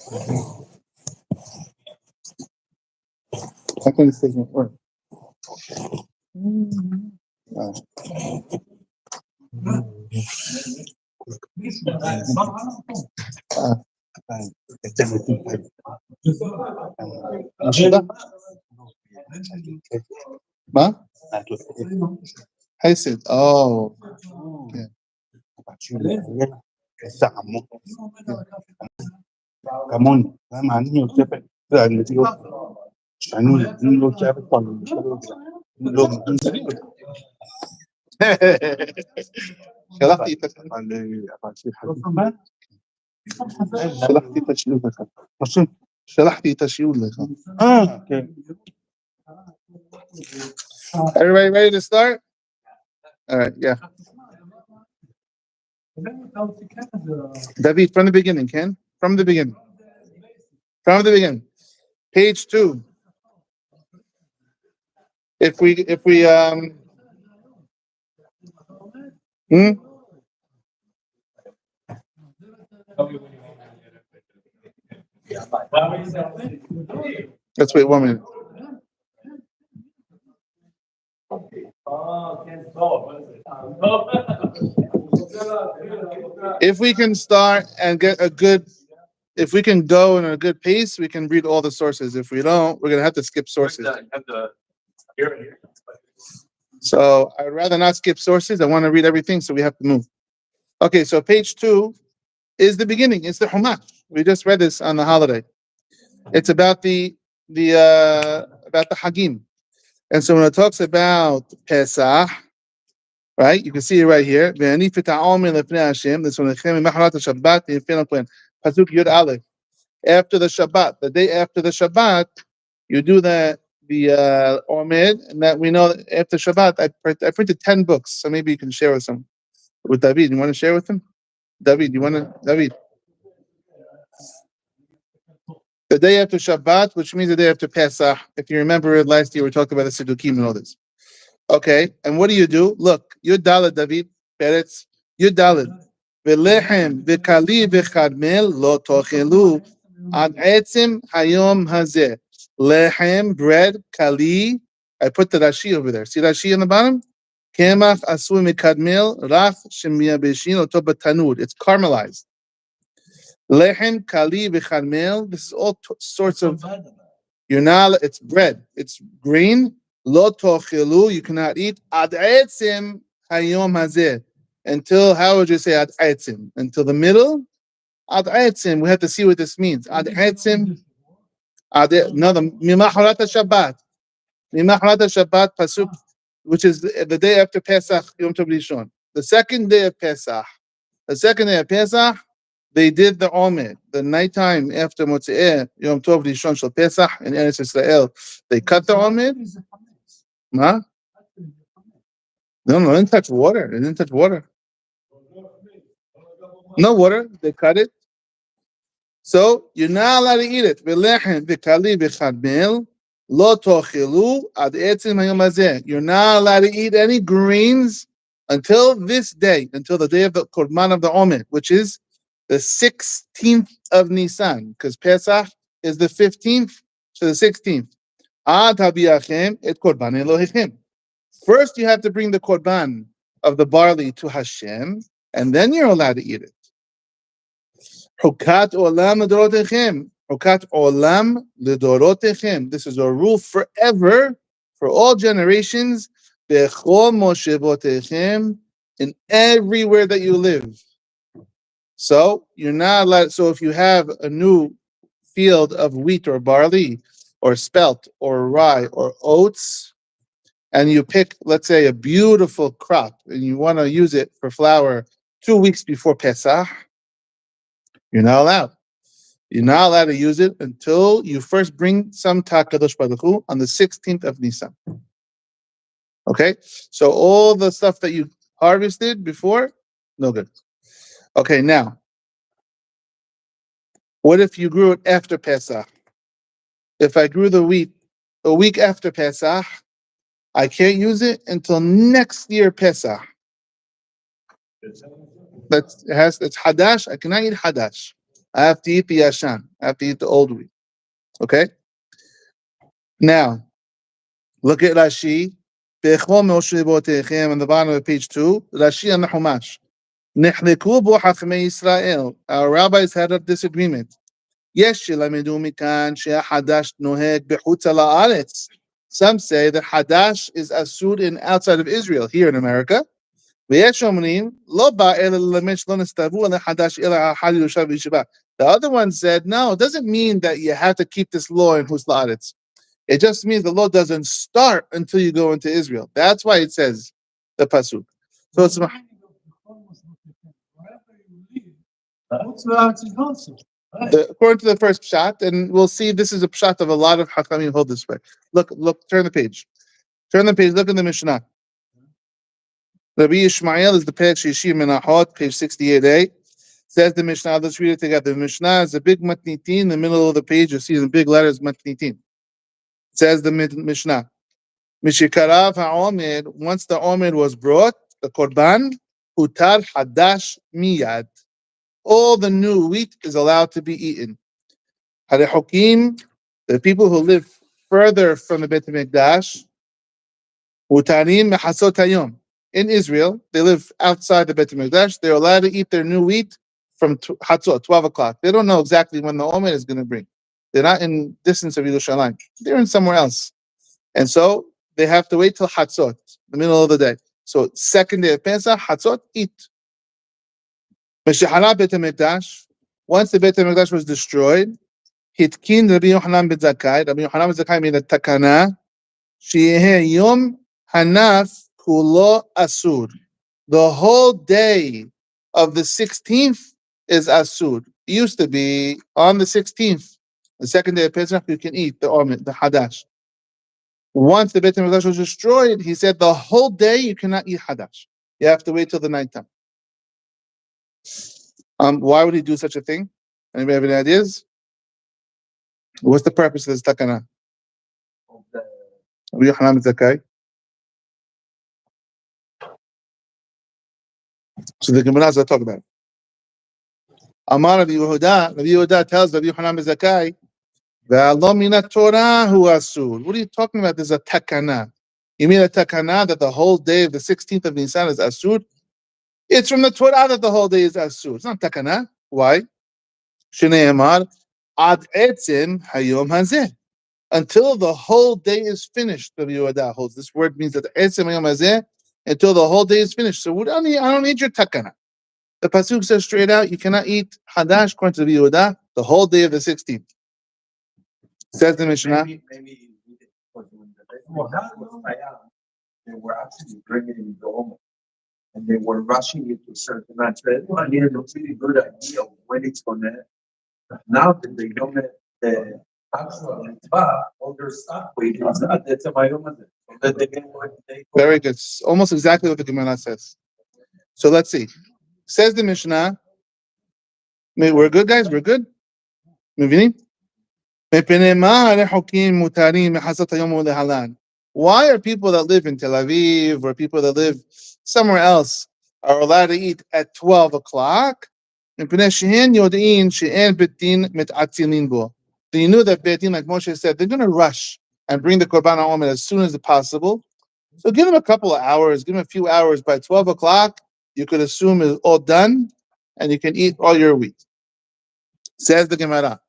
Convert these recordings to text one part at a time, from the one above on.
I think it's taking work. מה? חסד. Oh. כן. כמוני, למה אני יוצא שאני לא יוצא בכל לא שלחתי את השיעור לך. פשוט שלחתי את השיעור לך. כן. Everybody ready to start? All right, yeah. David, from the beginning, Ken? From the beginning. From the beginning. Page 2. If we Let's wait 1 minute. If we can start and get if we can go in a good pace, we can read all the sources. If we don't, we're going to have to skip sources. So I'd rather not skip sources. I want to read everything, so we have to move. Okay, so page 2 is the beginning. It's the Humash. We just read this on the holiday. It's about the Hagim. And so when it talks about Pesach, right, you can see it right here. This one, Pasuk Yud Aleph. After the Shabbat, the day after the Shabbat, you do the Omed, and that we know that after Shabbat, I printed 10 books, so maybe you can share with David. You want to share with him? David? The day after Shabbat, which means the day after Pesach. If you remember last year, we talked about the Siddukim and all this. Okay, and what do? Look, Yud Daled, David, Peretz, Yud Daled. V'lechem v'kali v'chadmel lo tochelu ad etzim hayom hazeh. Lechem, bread, kali. I put the Rashi over there. See Rashi on the bottom? Kemach asui mikadmel rach shemiyabeshin oto b'tanud. It's caramelized. Lechem, kali v'chadmel. This is all sorts of. It's bread. It's green. Lo tochelu, you cannot eat ad etzim hayom hazeh. Until, how would you say ad etzim? Until the middle? Ad etzim, we have to see what this means. Ad etzim, no, the mimacharat Shabbat. Mimacharat Shabbat pasuk, which is the day after Pesach, Yom Tov Rishon. The second day of Pesach, they did the Omed, the nighttime after Motze'eh, Yom Tov Rishon Shel Pesach in Eretz Yisrael. They cut the Omed. Huh? No, they didn't touch water. No water. They cut it. So you're not allowed to eat it. You're not allowed to eat any greens until this day, until the day of the Korban of the Omer, which is the 16th of Nisan, because Pesach is the 15th, so the 16th. First, you have to bring the Korban of the barley to Hashem, and then you're allowed to eat it. Hukat olam ledorotechem. Hukat olam ledorotechem. This is a rule forever, for all generations. Bechol moshevotechem, in everywhere that you live. So you're not allowed. So if you have a new field of wheat or barley, or spelt, or rye, or oats, and you pick, let's say, a beautiful crop, and you want to use it for flour 2 weeks before Pesach, you're not allowed. You're not allowed to use it until you first bring some Kadosh Baruch Hu on the 16th of Nisan. Okay? So all the stuff that you harvested before, no good. Okay, now, what if you grew it after Pesach? If I grew the wheat a week after Pesach, I can't use it until next year Pesach. It's Haddash. I cannot eat Haddash. I have to eat the Yashan. I have to eat the old wheat. Okay? Now, look at Rashi. On the bottom of page 2, Rashi and the Chumash. נחלקו בו חכמי ישראל. Our rabbis had a disagreement. יש שלמדו מכאן שהחדש נוהג בחוץ לארץ. Some say that Haddash is asud in outside of Israel, here in America. ויש אומרים, לא בא אלא ללמד שלא נסתוו על החדש אלא החל ירושלים וישיבה. The other one said, no, it doesn't mean that you have to keep this law in חוץ לארץ. It just means the law doesn't start until you go into Israel. That's why it says the pasuk. So it's according to the first pshat, and we'll see this is a pshat of a lot of Hakamim hold this way. Look, turn the page. Turn the page, look in the Mishnah. Rabbi Ishmael is the Perek Shishi Menachot, page 68a. Says the Mishnah, let's read it together. The Mishnah is a big matnitin in the middle of the page. You see the big letters matnitin. Says the Mishnah. Mishikarav ha'omed, once the omed was brought, the korban, hutar hadash miyad. All the new wheat is allowed to be eaten. Harechokim, the people who live further from the Beit HaMikdash, utarim mechasot hayom. In Israel, they live outside the Beit HaMikdash. They're allowed to eat their new wheat from Hatzot, 12 o'clock. They don't know exactly when the omed is going to bring. They're not in distance of Yerushalayim. They're in somewhere else. And so they have to wait till Hatzot, the middle of the day. So second day of Pesach, Hatzot, eat. Meshahara Beit HaMikdash, once the Beit HaMikdash was destroyed, Hitkin Rabbi Yochanan ben Zakkai. Rabbi Yochanan ben Zakkai made a takana, Sheyehe Yom Hanaf Kulo Asur. The whole day of the 16th is Asur. It used to be on the 16th, the second day of Pesach, you can eat the Omed, the Haddash. Once the Beit HaMikdash was destroyed, he said the whole day you cannot eat Haddash. You have to wait till the nighttime. Why would he do such a thing? Anybody have any ideas? What's the purpose of this takana? Rabbi Yochanan ben Zakkai. So the Gemara is going to talk about it. Amar Rabbi Yehuda tells Rabbi Yochanan ben Zakkai, Ve'alo mina Torah hu asur. What are you talking about? There's a takana. You mean a takana that the whole day of the 16th of Nisan is asur? It's from the Torah that the whole day is asur. It's not takana. Why? Shneimar ad etzim hayom hazeh. Until the whole day is finished, Rabbi Yehuda holds. This word means that etzim hayom hazeh, until the whole day is finished. So I don't need your takana. The pasuk says straight out, you cannot eat hadash according to Rabbi Yehuda the whole day of the 16th. Says the Mishnah. Maybe they were actually bringing in the omen, and they were rushing it to a certain match. Everyone had a really good idea of when it's going to. Now that they don't have the actual mitzvah, all their stuff waiting, that's a mayom. Very good. It's almost exactly what the Gemara says. So let's see. Says the Mishnah. We're good, guys. We're good. Why are people that live in Tel Aviv or people that live somewhere else are allowed to eat at 12 o'clock? Do you know that Beit Din, like Moshe said, they're going to rush and bring the Korban HaOmer as soon as possible? So give them a couple of hours, give them a few hours. By 12 o'clock, you could assume it's all done and you can eat all your wheat. Says the Gemara.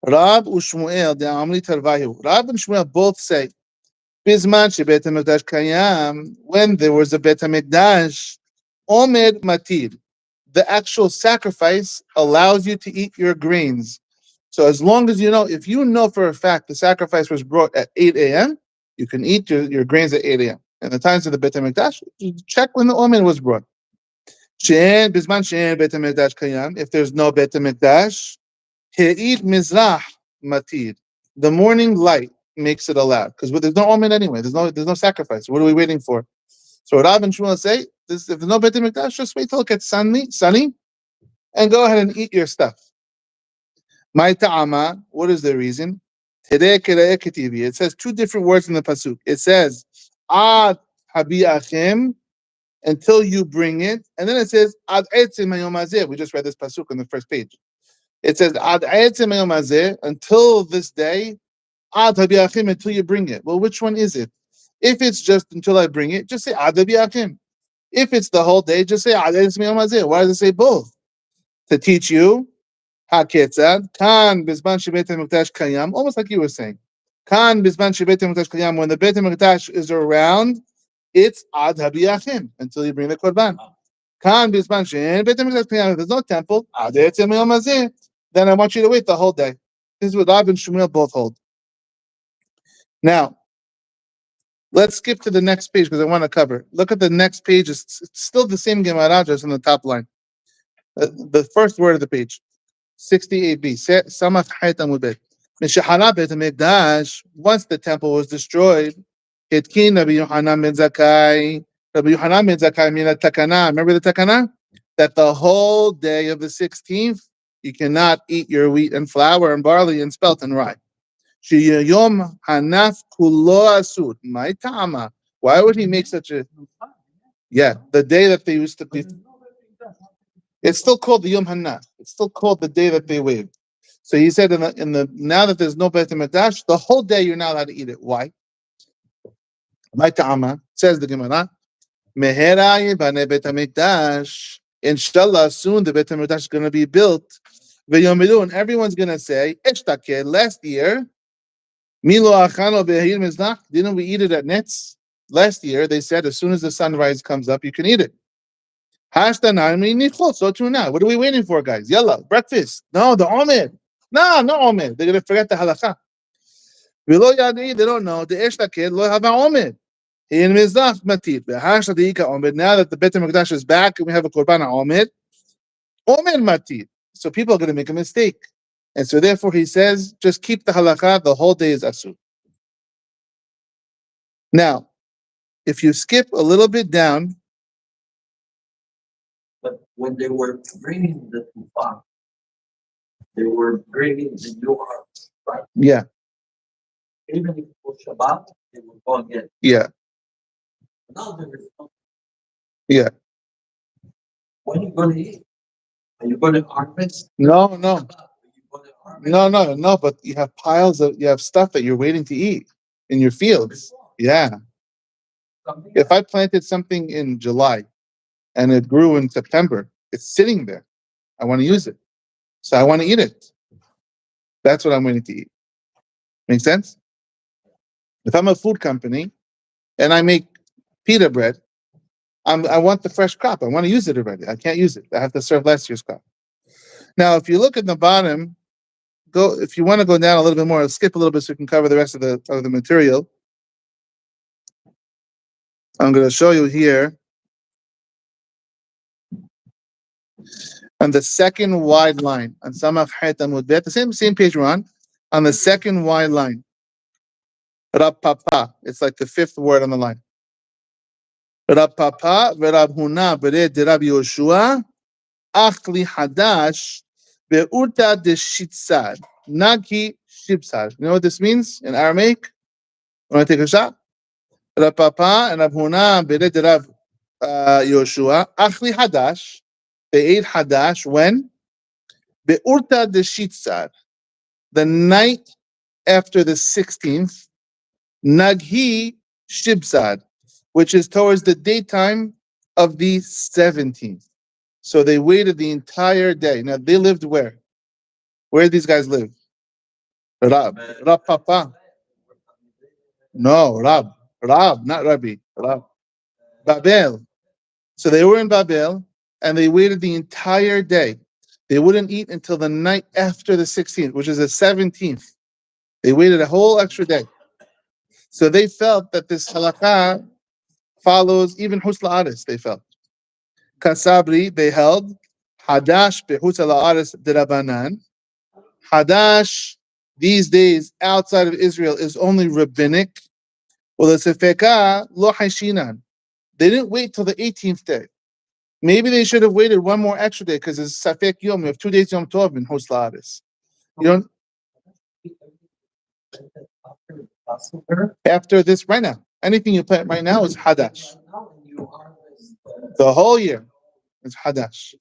Rab u'Shmuel de Amli Tarvahu. Rab and Shmuel both say, Bizman shebet HaMikdash kayam, when there was a Beit HaMikdash, Omer matir, the actual sacrifice allows you to eat your grains. So as long as you know, if you know for a fact the sacrifice was brought at 8 a.m., you can eat your grains at 8 a.m. And the times of the Beit HaMikdash, you check when the Omer was brought. Bizman she'en Beit HaMikdash kayam, if there's no Beit HaMikdash, He'it mizrah matir. The morning light makes it allowed because there's no omen anyway. There's no sacrifice. What are we waiting for? So Rav and Shmuel say, if there's no Beit HaMikdash, just wait till it gets sunny, and go ahead and eat your stuff. My ta'ama. What is the reason? It says two different words in the pasuk. It says ad habi'achem, until you bring it, and then it says ad etzim hayom hazeh. We just read this pasuk on the first page. It says ad etzem hayom hazeh, until this day, ad habiachim, until you bring it. Well, which one is it? If it's just until I bring it, just say ad habiachim. If it's the whole day, just say ad etzem hayom hazeh. Why does it say both? To teach you haketzad kan bizman shebeit hamikdash kayam, almost like you were saying. Kan bizman shebeit hamikdash kayam, when the Beit Hamikdash is around, it's ad habiachim until you bring the korban. Kan bizman she'en Beit Hamikdash kayam, if there's no temple, ad etzem hayom hazeh, then I want you to wait the whole day. This is what Rab and Shmuel both hold. Now, let's skip to the next page because I want to cover. Look at the next page. It's still the same Gemara, just on the top line. The first word of the page, 68b. Samach Hayt Amud Bet. Mishahara Beit Hamikdash, once the temple was destroyed, Hitkin Rabbi Yohanan ben Zakkai. Rabbi Yohanan ben Zakkai mean a takana. Remember the takana? That the whole day of the 16th, you cannot eat your wheat and flour and barley and spelt and rye. Sheyom hanaf kulo asur. My ta'ama. Why would he make such a? Yeah, the day that they used to be. It's still called the Yom Hanaf. It's still called the day that they waved. So he said in the now that there's no Beit Hamikdash, the whole day you're not allowed to eat it. Why? My ta'ama, says the Gemara. Mehera yibane Beit Hamikdash. Inshallah, soon the Beit Hamikdash is going to be built. And everyone's going to say, Eshtake, last year, Milo achano behir miznach, didn't we eat it at Netz? Last year, they said, as soon as the sunrise comes up, you can eat it. So too now. What are we waiting for, guys? Yalla, breakfast. No, the Omer. No Omer. They're going to forget the halakha. They don't know. The Eshtake, lo have Omer. In miznach matir. Now that the Beit Hamikdash is back and we have a korban Omer, Omer matir. So people are going to make a mistake. And so therefore he says, just keep the halakha, the whole day is asur. Now, if you skip a little bit down. But when they were bringing the tufah, they were bringing the new harvest, right? Yeah. Even if it was Shabbat, they would go again. Yeah. Now there is no. Yeah. When are you going to eat? Are you going to harvest? No. No, but you have you have stuff that you're waiting to eat in your fields. Yeah. If I planted something in July and it grew in September, it's sitting there. I want to use it. So I want to eat it. That's what I'm waiting to eat. Make sense? If I'm a food company and I make pita bread, I want the fresh crop. I want to use it already. I can't use it. I have to serve last year's crop. Now, if you look at the bottom, if you want to go down a little bit more, I'll skip a little bit so we can cover the rest of the material. I'm going to show you here on the second wide line on Samach Hayt Amud Bet, the same page we're on the second wide line. Rab Papa, it's like the fifth word on the line. Rab Papa veRab Huna bered Rab Yoshua achli Haddash be'urta de shitzad nagi shibsad. You know what this means in Aramaic? You want to take a shot? Rab Papa and Rab Huna bered Rab Yoshua achli Haddash. They ate Haddash when? Be'urta de shitzad, the night after the 16th, Naghi Shibsad, which is towards the daytime of the 17th. So they waited the entire day. Now they lived where? Where did these guys live? Rab Papa. No, Rab, not Rabbi. Rab. Babel. So they were in Babel and they waited the entire day. They wouldn't eat until the night after the 16th, which is the 17th. They waited a whole extra day. So they felt that this halakha follows even Hus La'aris, they felt. Kasabri, they held, Haddash behus La'aris derabanan. Haddash, these days, outside of Israel, is only rabbinic. Well, the sefeka lo hashinan. They didn't wait till the 18th day. Maybe they should have waited one more extra day because it's Safek Yom. We have 2 days Yom Tov in Hus La'aris. You don't. After this, right now, anything you plant right now is Haddash. The whole year is Haddash.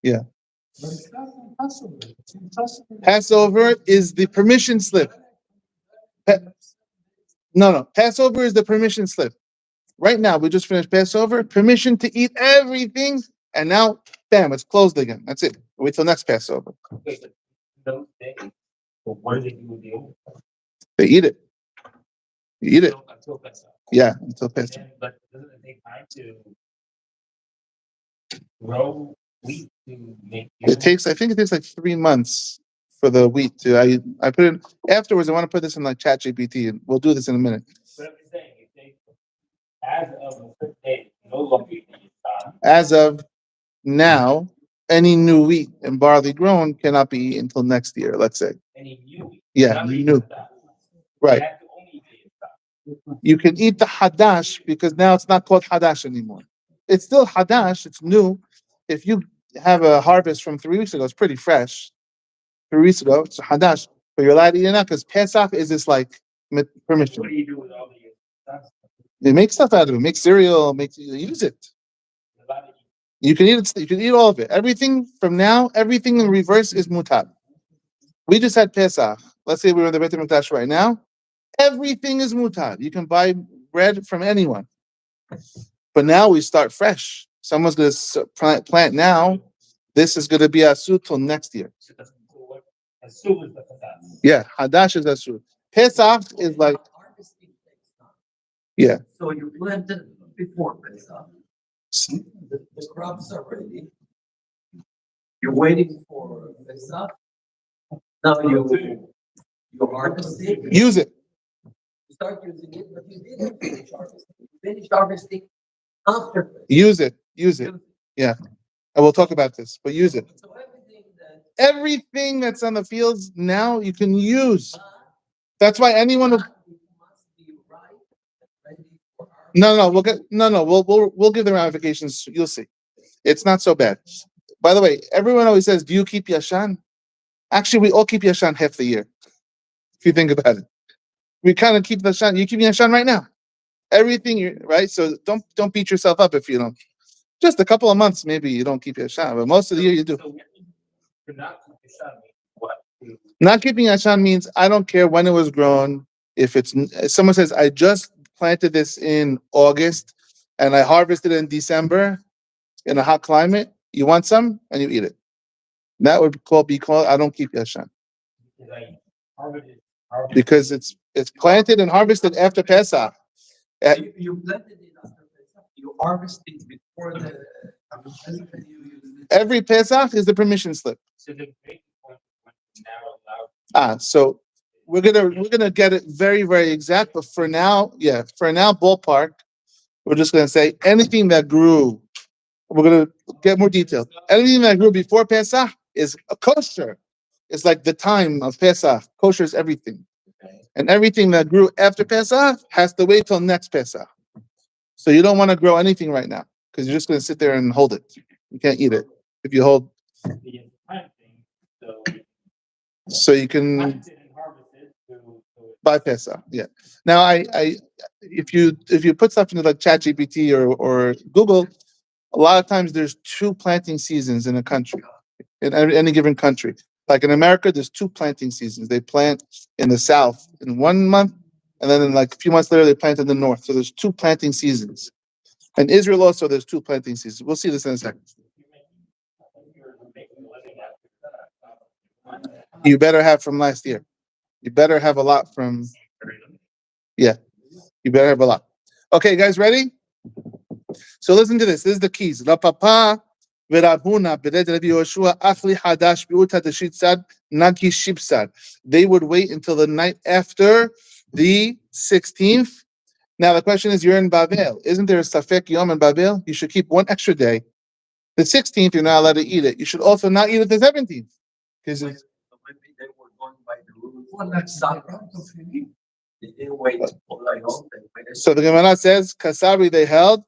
Yeah. Passover is the permission slip. No. Passover is the permission slip. Right now, we just finished Passover. Permission to eat everything, and now, bam, it's closed again. That's it. Wait till next Passover. Those days, but what do they do with the old? They eat it. You eat it. Until Pesach. Yeah, until Passover. But doesn't it take time to grow wheat to make? I think it takes like 3 months for the wheat to. I put in afterwards. I want to put this in like ChatGPT, and we'll do this in a minute. But I'm just saying, if they, as of a certain date, no longer eating As of now, any new wheat and barley grown cannot be eaten until next year. Let's say. any new wheat. Yeah, Not new. even that. Right. They have to only eat that. You can eat the Haddash because now it's not called Haddash anymore. It's still Haddash. It's new. If you have a harvest from 3 weeks ago, it's pretty fresh. 3 weeks ago, it's Haddash. But you're allowed to eat it now because Pesach is this like permission. What do you do with all the stuff? They make stuff out of it. Make cereal. Use it. You're allowed to eat. You can eat it. You can eat all of it. Everything from now, everything in reverse is mutab. We just had Pesach. Let's say we're in the Beit HaMikdash right now. Everything is mutab. You can buy bread from anyone. But now we start fresh. Someone's going to plant now. This is going to be asur till next year. So that's what asur is the Pesach. Yeah, Haddash is asur. Pesach is like, yeah. So you planted before Pesach. The crops are ready. You're waiting for Pesach. Now you harvesting. Use it. You start using it, but you didn't finish harvesting. You finished harvesting after Pesach. Use it. Yeah. And we'll talk about this, but use it. So Everything that's on the fields now you can use. That's why anyone who, it must be ripe and ready for harvest. we'll give the ramifications. You'll see. It's not so bad. By the way, everyone always says, do you keep Yashan? Actually, we all keep Yashan half the year. If you think about it. We kind of keep Yashan. You keep Yashan right now. Everything, right? So don't beat yourself up if you don't. Just a couple of months, maybe you don't keep Yashan, but most of the year you do. So you're not keeping Yashan means what? Not keeping Yashan means I don't care when it was grown. If someone says, I just planted this in August and I harvested it in December in a hot climate, you want some and you eat it. That would be called I don't keep Yashan. Because it's planted and harvested after Pesach. You planted it after Pesach. You harvested before the Every Pesach is the permission slip. So the breaking point is now allowed. So we're gonna get it very, very exact, but for now, ballpark, we're just gonna say anything that grew. We're gonna get more detailed. Anything that grew before Pesach is a kosher. It's like the time of Pesach. Kosher is everything. And everything that grew after Pesach has to wait till next Pesach. So you don't want to grow anything right now because you're just going to sit there and hold it. You can't eat it if you hold. The entire thing, So you can planted and harvested buy Pesach. Yeah. Now, if you put stuff into like ChatGPT or Google, a lot of times there's 2 planting seasons in a country, in any given country. Like in America, there's 2 planting seasons. They plant in the south in 1 month, and then in like a few months later, they plant in the north. So there's 2 planting seasons. In Israel also, there's 2 planting seasons. We'll see this in a second. You better have from last year. You better have a lot from, yeah. You better have a lot. Okay, guys, ready? So listen to this. This is the keys. La papa. They would wait until the night after the 16th. Now the question is, you're in Babel. Isn't there a Safek Yom in Babel? You should keep 1 extra day. The 16th, you're not allowed to eat it. You should also not eat it the 17th. Because maybe they were going by the rules. Well, that's sunrise. They didn't wait for like all day. So the Gemara says, Kasari they held,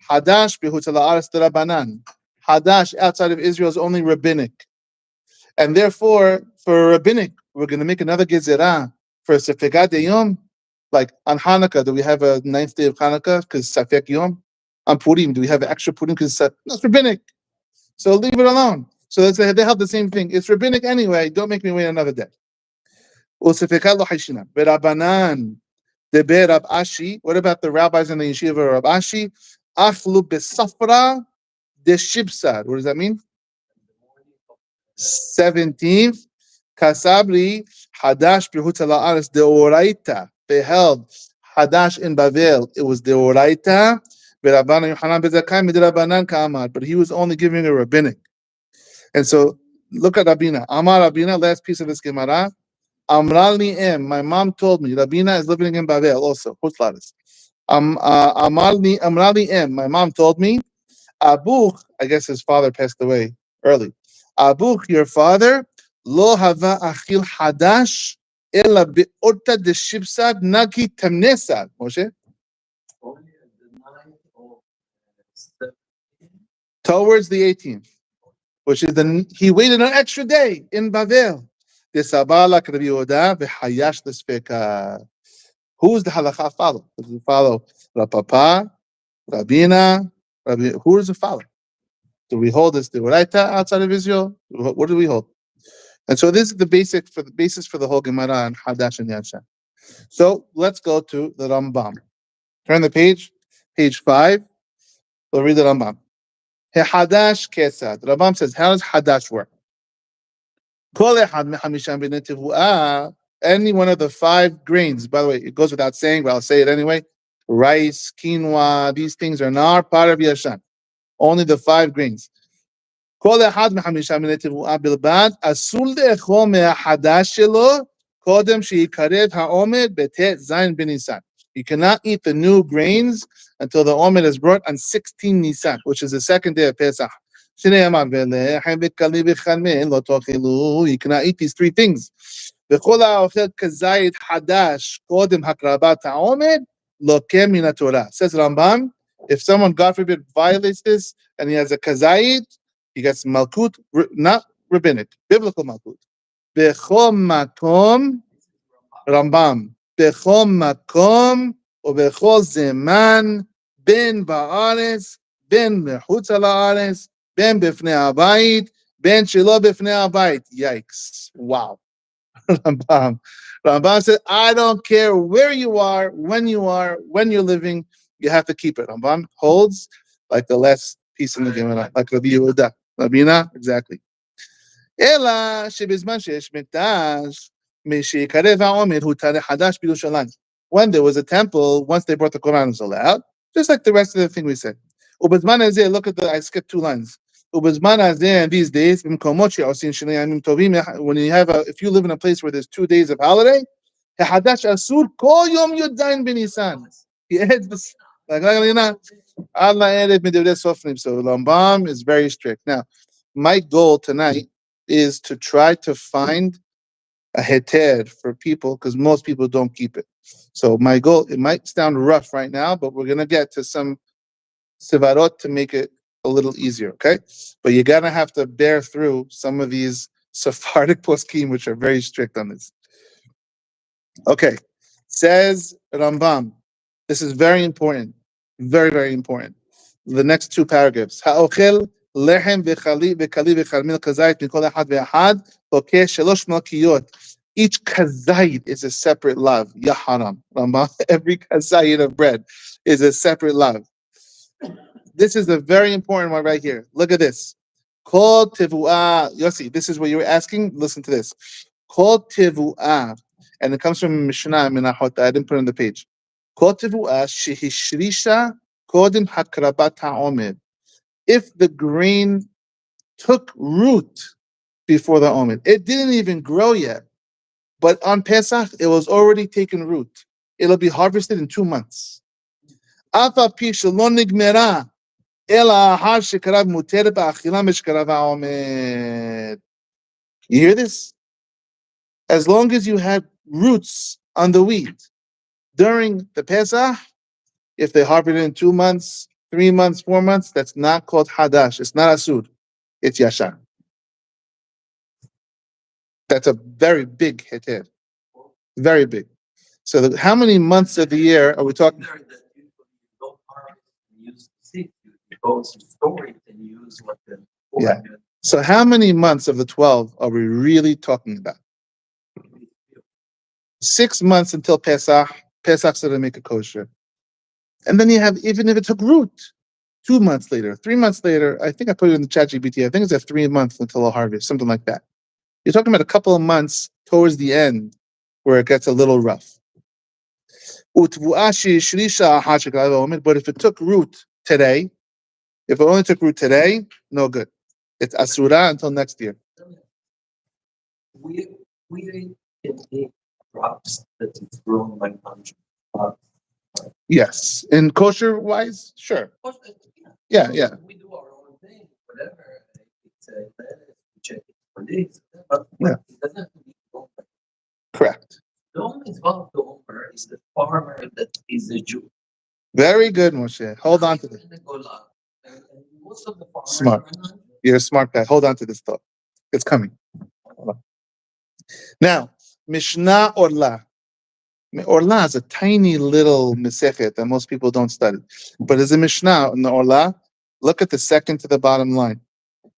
Haddash bihutala aras derabanan. Haddash outside of Israel is only rabbinic. And therefore, for rabbinic, we're going to make another gezerah for Sefegat Yom. Like on Hanukkah, do we have a 9th day of Hanukkah because Safek Yom? On Purim, do we have an extra Purim because it's rabbinic? So leave it alone. So they held the same thing. It's rabbinic anyway. Don't make me wait another day. וספקה לא חיישנה. ברבנן דבר רב אשי. What about the rabbis in the yeshiva of Rab Ashi? אכלו בספרא דשibsad. What does that mean? 17th. Kasabri Haddash Behutza La'aretz Deoraita. They held Haddash in Bavel. It was Deoraita. V'Rabbanan Yochanan Bezakai Midrabanan Ka'amar. But he was only giving a rabbinic. And so look at Rabina. Amar Rabina, last piece of this Gemara. Amralni Em. My mom told me. Rabina is living in Bavel also. Hutzlaris. Amralni Em. My mom told me. Abuch, I guess his father passed away early. Abuch, your father, lo hava achil hadash ela be'orta deshibsad nagi temnesad. Moshe? Towards the 18th, which is he waited an extra day in Bavel. Desabala Rabbi Yehuda v'hayash l'speka. Who's the halacha follow? Does it follow Rapapa, Rabina, Rabbi? Who does it follow? Do we hold this Deoraita outside of Israel? What do we hold? And so this is the basis for the whole Gemara and Haddash and Yashan. So let's go to the Rambam. Turn the page 5. We'll read the Rambam. Haddash Kesad. The Rambam says, how does Haddash work? Any one of the 5 grains. By the way, it goes without saying, but I'll say it anyway. Rice, quinoa, these things are not part of Yashan. Only the 5 grains. כל אחד מ5 מיני תבואה בלבד, אסור לאכול מהחדש שלו, קודם שיקרב העומד בט' ז' בניסן. You cannot eat the new grains until the Omer is brought on 16 Nisan, which is the second day of Pesach. שנאמר, ולחם וקלי וחמין לא תאכלו. You cannot eat these 3 things. וכל האוכל כזית חדש, קודם הקרבת העומד, לוקה מן התורה. Says Rambam, if someone, God forbid, violates this, and he has a kazayit, he gets malkut, not rabbinic, biblical malkut. Bechol makom, Rambam. Bechol makom, or bechol zeman, ben ba'aretz, ben mechutz ha'aretz, ben b'fnei habayit, ben shelo b'fnei habayit. Yikes. Wow. Rambam. Rambam said, I don't care where you are, when you're living, you have to keep it. Rambam holds like the last piece in the Gemara, like Rabbi Yehuda. Rabina, exactly. Ela shebizman sheyesh mikdash mishikarev ha'omer hu tareh hadash b'Yerushalayim. When there was a temple, once they brought the Quran, it was allowed, just like the rest of the thing we said. Ubezman hazeh, look at I skipped 2 lines. Ubezman hazeh, these days, b'mkomot she'osin shnei yamim tovim, when you have if you live in a place where there's 2 days of holiday, hadash asur kol yom yud zayin b'Nisan. He adds this, like Allah added midivdei sofrim. So Rambam is very strict. Now, my goal tonight is to try to find a heter for people, because most people don't keep it. So my goal, it might sound rough right now, but we're going to get to some sivarot to make it a little easier, okay? But you're going to have to bear through some of these Sephardic poskim, which are very strict on this. Okay, says Rambam. This is very important. Very, very important. The next 2 paragraphs. Ha'ochel lechem v'chali v'charmil kazayit mikol echad ve'echad lokeh 3 malkiyot. Each kazayit is a separate lav. Yaharam. Every kazayit of bread is a separate lav. This is a very important one right here. Look at this. Kol tevuah. Yossi, this is what you were asking. Listen to this. Kol tevuah. And it comes from Mishnah Minahot. I didn't put it on the page. If the grain took root before the omen, it didn't even grow yet, but on Pesach it was already taken root. It'll be harvested in 2 months. You hear this? As long as you had roots on the wheat during the Pesach, if they harvested in 2 months, 3 months, 4 months, that's not called Haddash. It's not Asur. It's Yashan. That's a very big heter. Very big. So how many months of the year are we talking? Yeah. So how many months of the 12 are we really talking about? 6 months until Pesach. Pesach's going to make a kosher. And then you have, even if it took root, 2 months later, 3 months later, I think I put it in the chat GPT, I think it's at 3 months until a harvest, something like that. You're talking about a couple of months towards the end where it gets a little rough. But if it took root today, if it only took root today, no good. It's asura until next year. We can eat crops that is grown like country. Yes. In kosher wise, sure. Yeah. We do our own thing, whatever. It's we check it for this, but Yeah. it doesn't have to be grown. Correct. The only involved the owner is the farmer that is a Jew. Very good, Moshe. Hold on to this. And most of the farmers Smart. are not. You're a smart guy. Hold on to this thought. It's coming. Hold on. Now, Mishnah Orla. Orla is a tiny little mesechet that most people don't study. But as a Mishnah in the Orla, look at the second to the bottom line.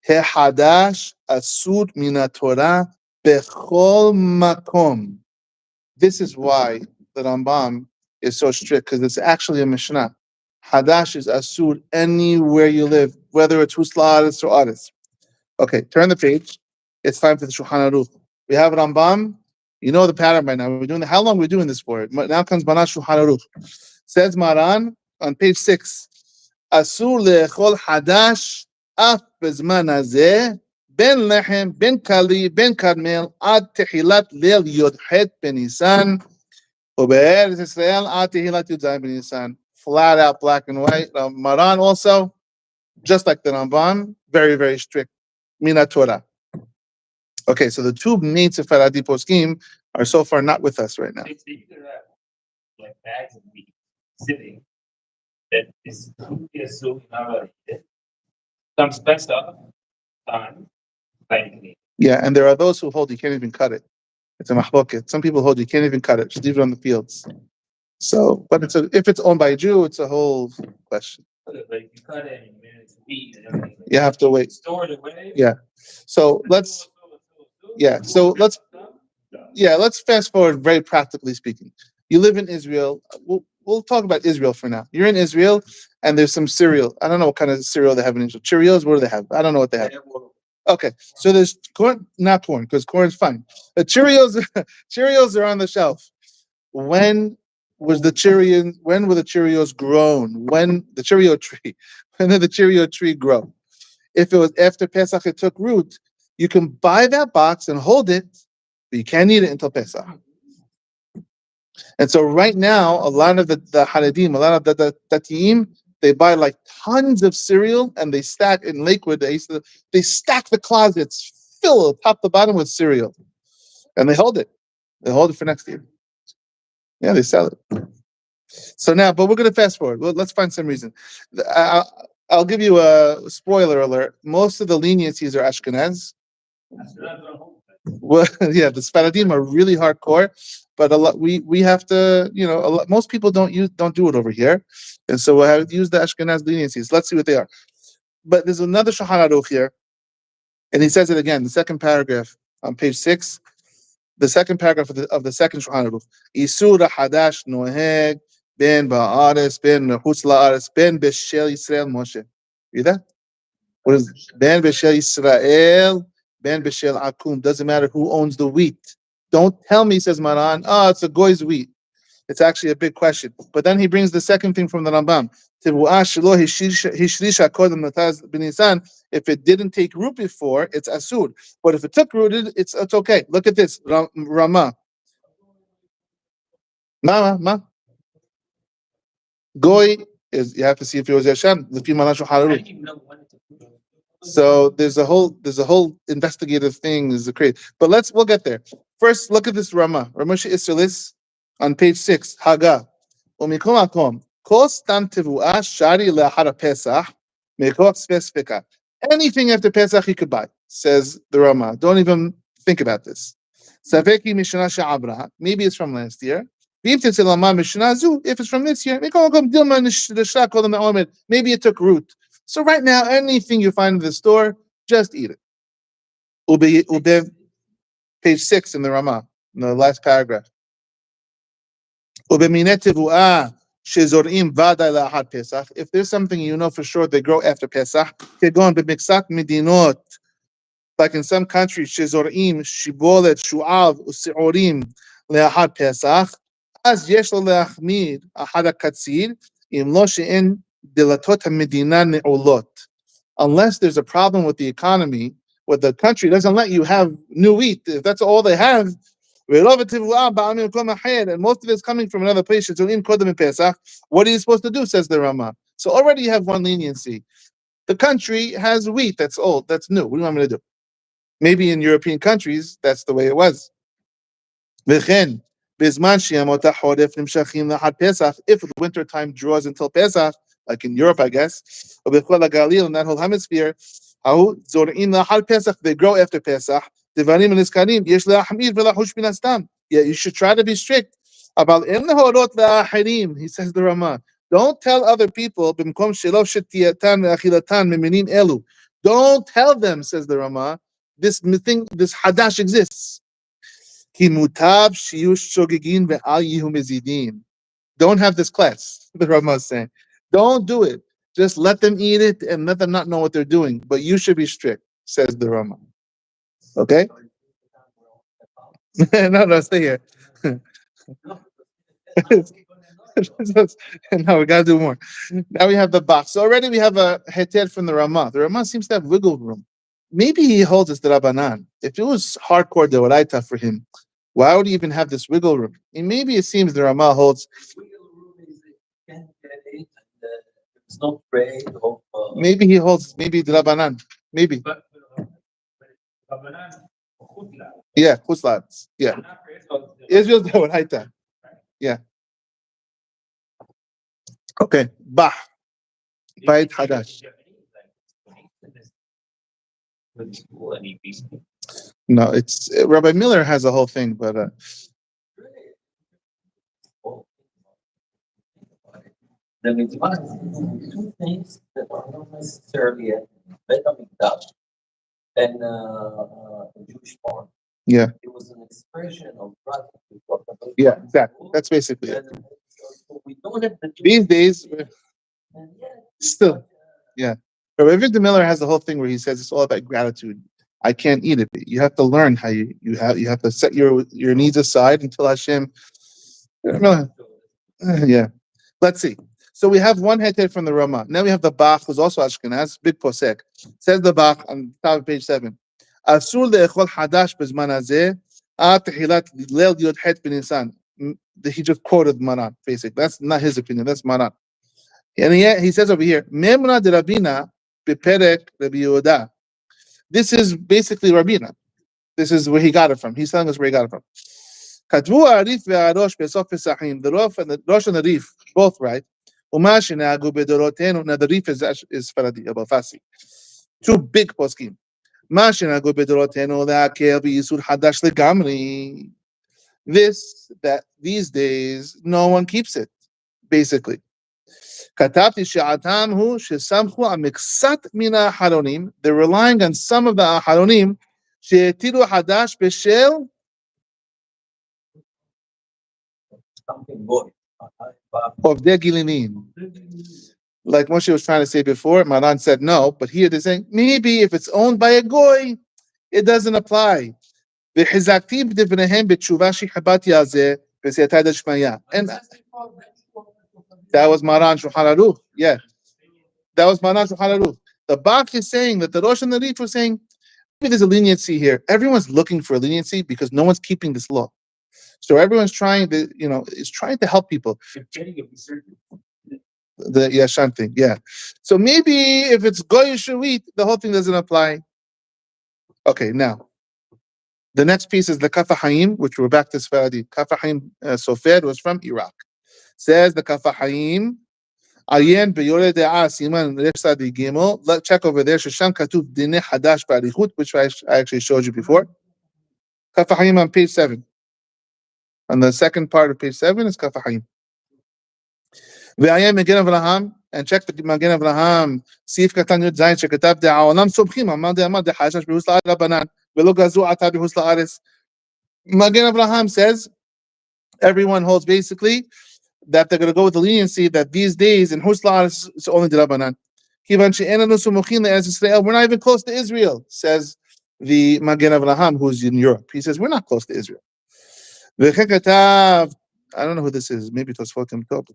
He Haddash asud mina Torah bechol makom. This is why the Rambam is so strict, because it's actually a Mishnah. Haddash is asud anywhere you live, whether it's Husla Aretz or Aretz. Okay, turn the page. It's time for the Shulchan Aruch. We have Rambam. You know the pattern by now. We're doing how long are we doing this for? Now comes Banash Shulchan Aruch. Says Maran on page 6. Asur le'echol hadash af bezman hazeh ben lechem ben kali ben karmel ad tehilat leil yodhet ben Nisan ube'eretz Yisrael ad tehilat yud zayin ben Nisan. Flat out, black and white. Maran also, just like the Rambam, very, very strict. Mina Torah. Okay, so the two main Sephardi poskim are so far not with us right now. They either have like bags of meat sitting that is assumed not it. Some special time, like Yeah, and there are those who hold you can't even cut it. It's a mahloket. Some people hold you can't even cut it, just leave it on the fields. So, but if it's owned by a Jew, it's a whole question. like you cut it and it's wheat and everything. You have to wait. Store it away. Yeah. So let's fast forward very practically speaking. You live in Israel. We'll talk about Israel for now. You're in Israel and there's some cereal. I don't know what kind of cereal they have in Israel. Cheerios, what do they have? I don't know what they have. Okay, so there's corn, not corn, because corn's fine. The Cheerios are on the shelf. When were the Cheerios grown? When the Cheerio tree? When did the Cheerio tree grow? If it was after Pesach, it took root. You can buy that box and hold it, but you can't eat it until Pesach. And so right now, a lot of the Haredim, a lot of the Datiim, they buy like tons of cereal and they stack in Lakewood. They stack the closets, fill top to bottom with cereal, and they hold it. They hold it for next year. Yeah, they sell it. So now, but we're going to fast forward. Well, let's find some reason. I'll give you a spoiler alert. Most of the leniencies are Ashkenaz. Well, yeah, the Sfaradim are really hardcore, but a lot we have to, most people don't do it over here, and so we'll have to use the Ashkenaz leniencies. Let's see what they are. But there's another Shulchan Aruch here, and he says it again. The second paragraph on page 6, the second paragraph of the second Shulchan Aruch. Isura Hadash Noheg ben Ba'aretz ben Hutz La'aretz ben Beshel Yisrael Moshe. Read that? What is it? Ben Beshel Yisrael ben Beshel Akum. Doesn't matter who owns the wheat. Don't tell me, says Maran, it's a goy's wheat. It's actually a big question. But then he brings the second thing from the Rambam. If it didn't take root before, it's asud. But if it took rooted, it's okay. Look at this, Rama. Ma. Goy is, you have to see if it was Yashan. So there's a whole investigative thing is crazy. But we'll get there. First, look at this Rama Israelis on page 6. Haga. Anything after Pesach you could buy, says the Rama. Don't even think about this. Maybe it's from last year. If it's from this year, maybe it took root. So right now, anything you find in the store, just eat it. Page 6 in the Ramah, in the last paragraph. If there's something you know for sure they grow after Pesach, like in some countries, shezorim, shibolet, shu'av, usi'orim, le'ahad Pesach, אז יש לו להחמיר אחת הקציר, אם לא שאין דלתות המדינה נעולות. Unless there's a problem with the economy, where the country doesn't let you have new wheat, if that's all they have, and most of it's coming from another place, what are you supposed to do, says the Rama? So already you have one leniency. The country has wheat that's old, that's new. What do you want me to do? Maybe in European countries, that's the way it was. If the winter time draws until Pesach, like in Europe, I guess, or in that whole hemisphere, they grow after Pesach. Yeah, you should try to be strict about he says the Rama. Don't tell other people. Don't tell them, says the Rama, this thing, this Haddash exists. Don't have this class, the Rama is saying. Don't do it. Just let them eat it and let them not know what they're doing. But you should be strict, says the Rama. Okay? No, stay here. No, we gotta do more. Now we have the box. So already we have a heter from the Rama. The Rama seems to have wiggle room. Maybe he holds us the Rabbanan. If it was hardcore deoraita for him, why would he even have this wiggle room? And maybe it seems the Rama holds. Maybe he holds maybe the Rabbanan. Maybe. Yeah, Huslats. Yeah. Israel's deoraita. Yeah. Okay. Bah. Bait Haddash. No, it's Rabbi Miller has a whole thing, but the mitzvah is two things that are not necessarily a Bet HaMikdash and a Jewish farm. Yeah. It was an expression of gratitude. Yeah, exactly. That's basically it. So we don't have the These days, and yet, still, yeah. Rabbi Victor Miller has the whole thing where he says it's all about gratitude. I can't eat it. You have to learn how you have to set your needs aside until Hashem. Yeah. Let's see. So we have one heter from the Rama. Now we have the Bach, who's also Ashkenaz, big posek. Says the Bach on top of page 7. Asur le'echol hadash bezman hazeh ad tehilat leil yod het b'nisan. He just quoted Maran, basically. That's not his opinion. That's Maran. And he says over here, Memna de Rabina beperek Rabbi Yehuda. This is basically Rabina. This is where he got it from. He's telling us where he got it from. Katvu Arif ve'arosh besof pesachim. The Rosh and the Rif, both right. Umash ne'agu bedorotenu. Now the Rif is Faradi, Abul Fasi. Two big poskim. Mash ne'agu bedorotenu le'akel v'yisur hadash legamri. This, that these days, no one keeps it, basically. כתבתי שעתם הוא שסמכו על מקצת מן האחרונים, they're relying on some of the האחרונים, שהתירו חדש בשל עובדי גילינין. Like Moshe was trying to say before, Maran said no, but here they're saying, maybe if it's owned by a goy, it doesn't apply. וחיזקתי בדבריהם בתשובה שחיבדתי על זה, בסייעתא דשמיא. And that was Maran Shulchan Aruch. Yeah. That was Maran Shulchan Aruch. The Bach is saying that the Rosh and the Rif were saying, maybe there's a leniency here. Everyone's looking for a leniency because no one's keeping this law. So everyone's trying to, is trying to help people. The Yashan thing, yeah. So maybe if it's Goyish wheat, the whole thing doesn't apply. Okay, now. The next piece is the Kaf HaHaim, which we're back to Sfaradi. Kaf HaHaim Sofer was from Iraq. Says the Kaf HaHaim, Ayen b'yoreh de'ah siman reshsadi gimel. Let's check over there. Shesham katuv dineh hadash ba'arichut, which I actually showed you before. Kaf HaHaim on page 7. On the second part of page 7 is Kaf HaHaim. ועיין מגן אברהם, and check the מגן אברהם, סעיף קטן י"ז שכתב העולם סומכים, אמר דאמר דחשש בחוץ לארץ רבנן, ולא גזרו עתה בחוץ לארץ. Magen Avraham says everyone holds basically that they're going to go with the leniency that these days in Hus La'aretz it's only the Rabbanan. We're not even close to Israel, says the Magen Avraham, who's in Europe. He says we're not close to Israel. I don't know who this is. Maybe Tosfot Top.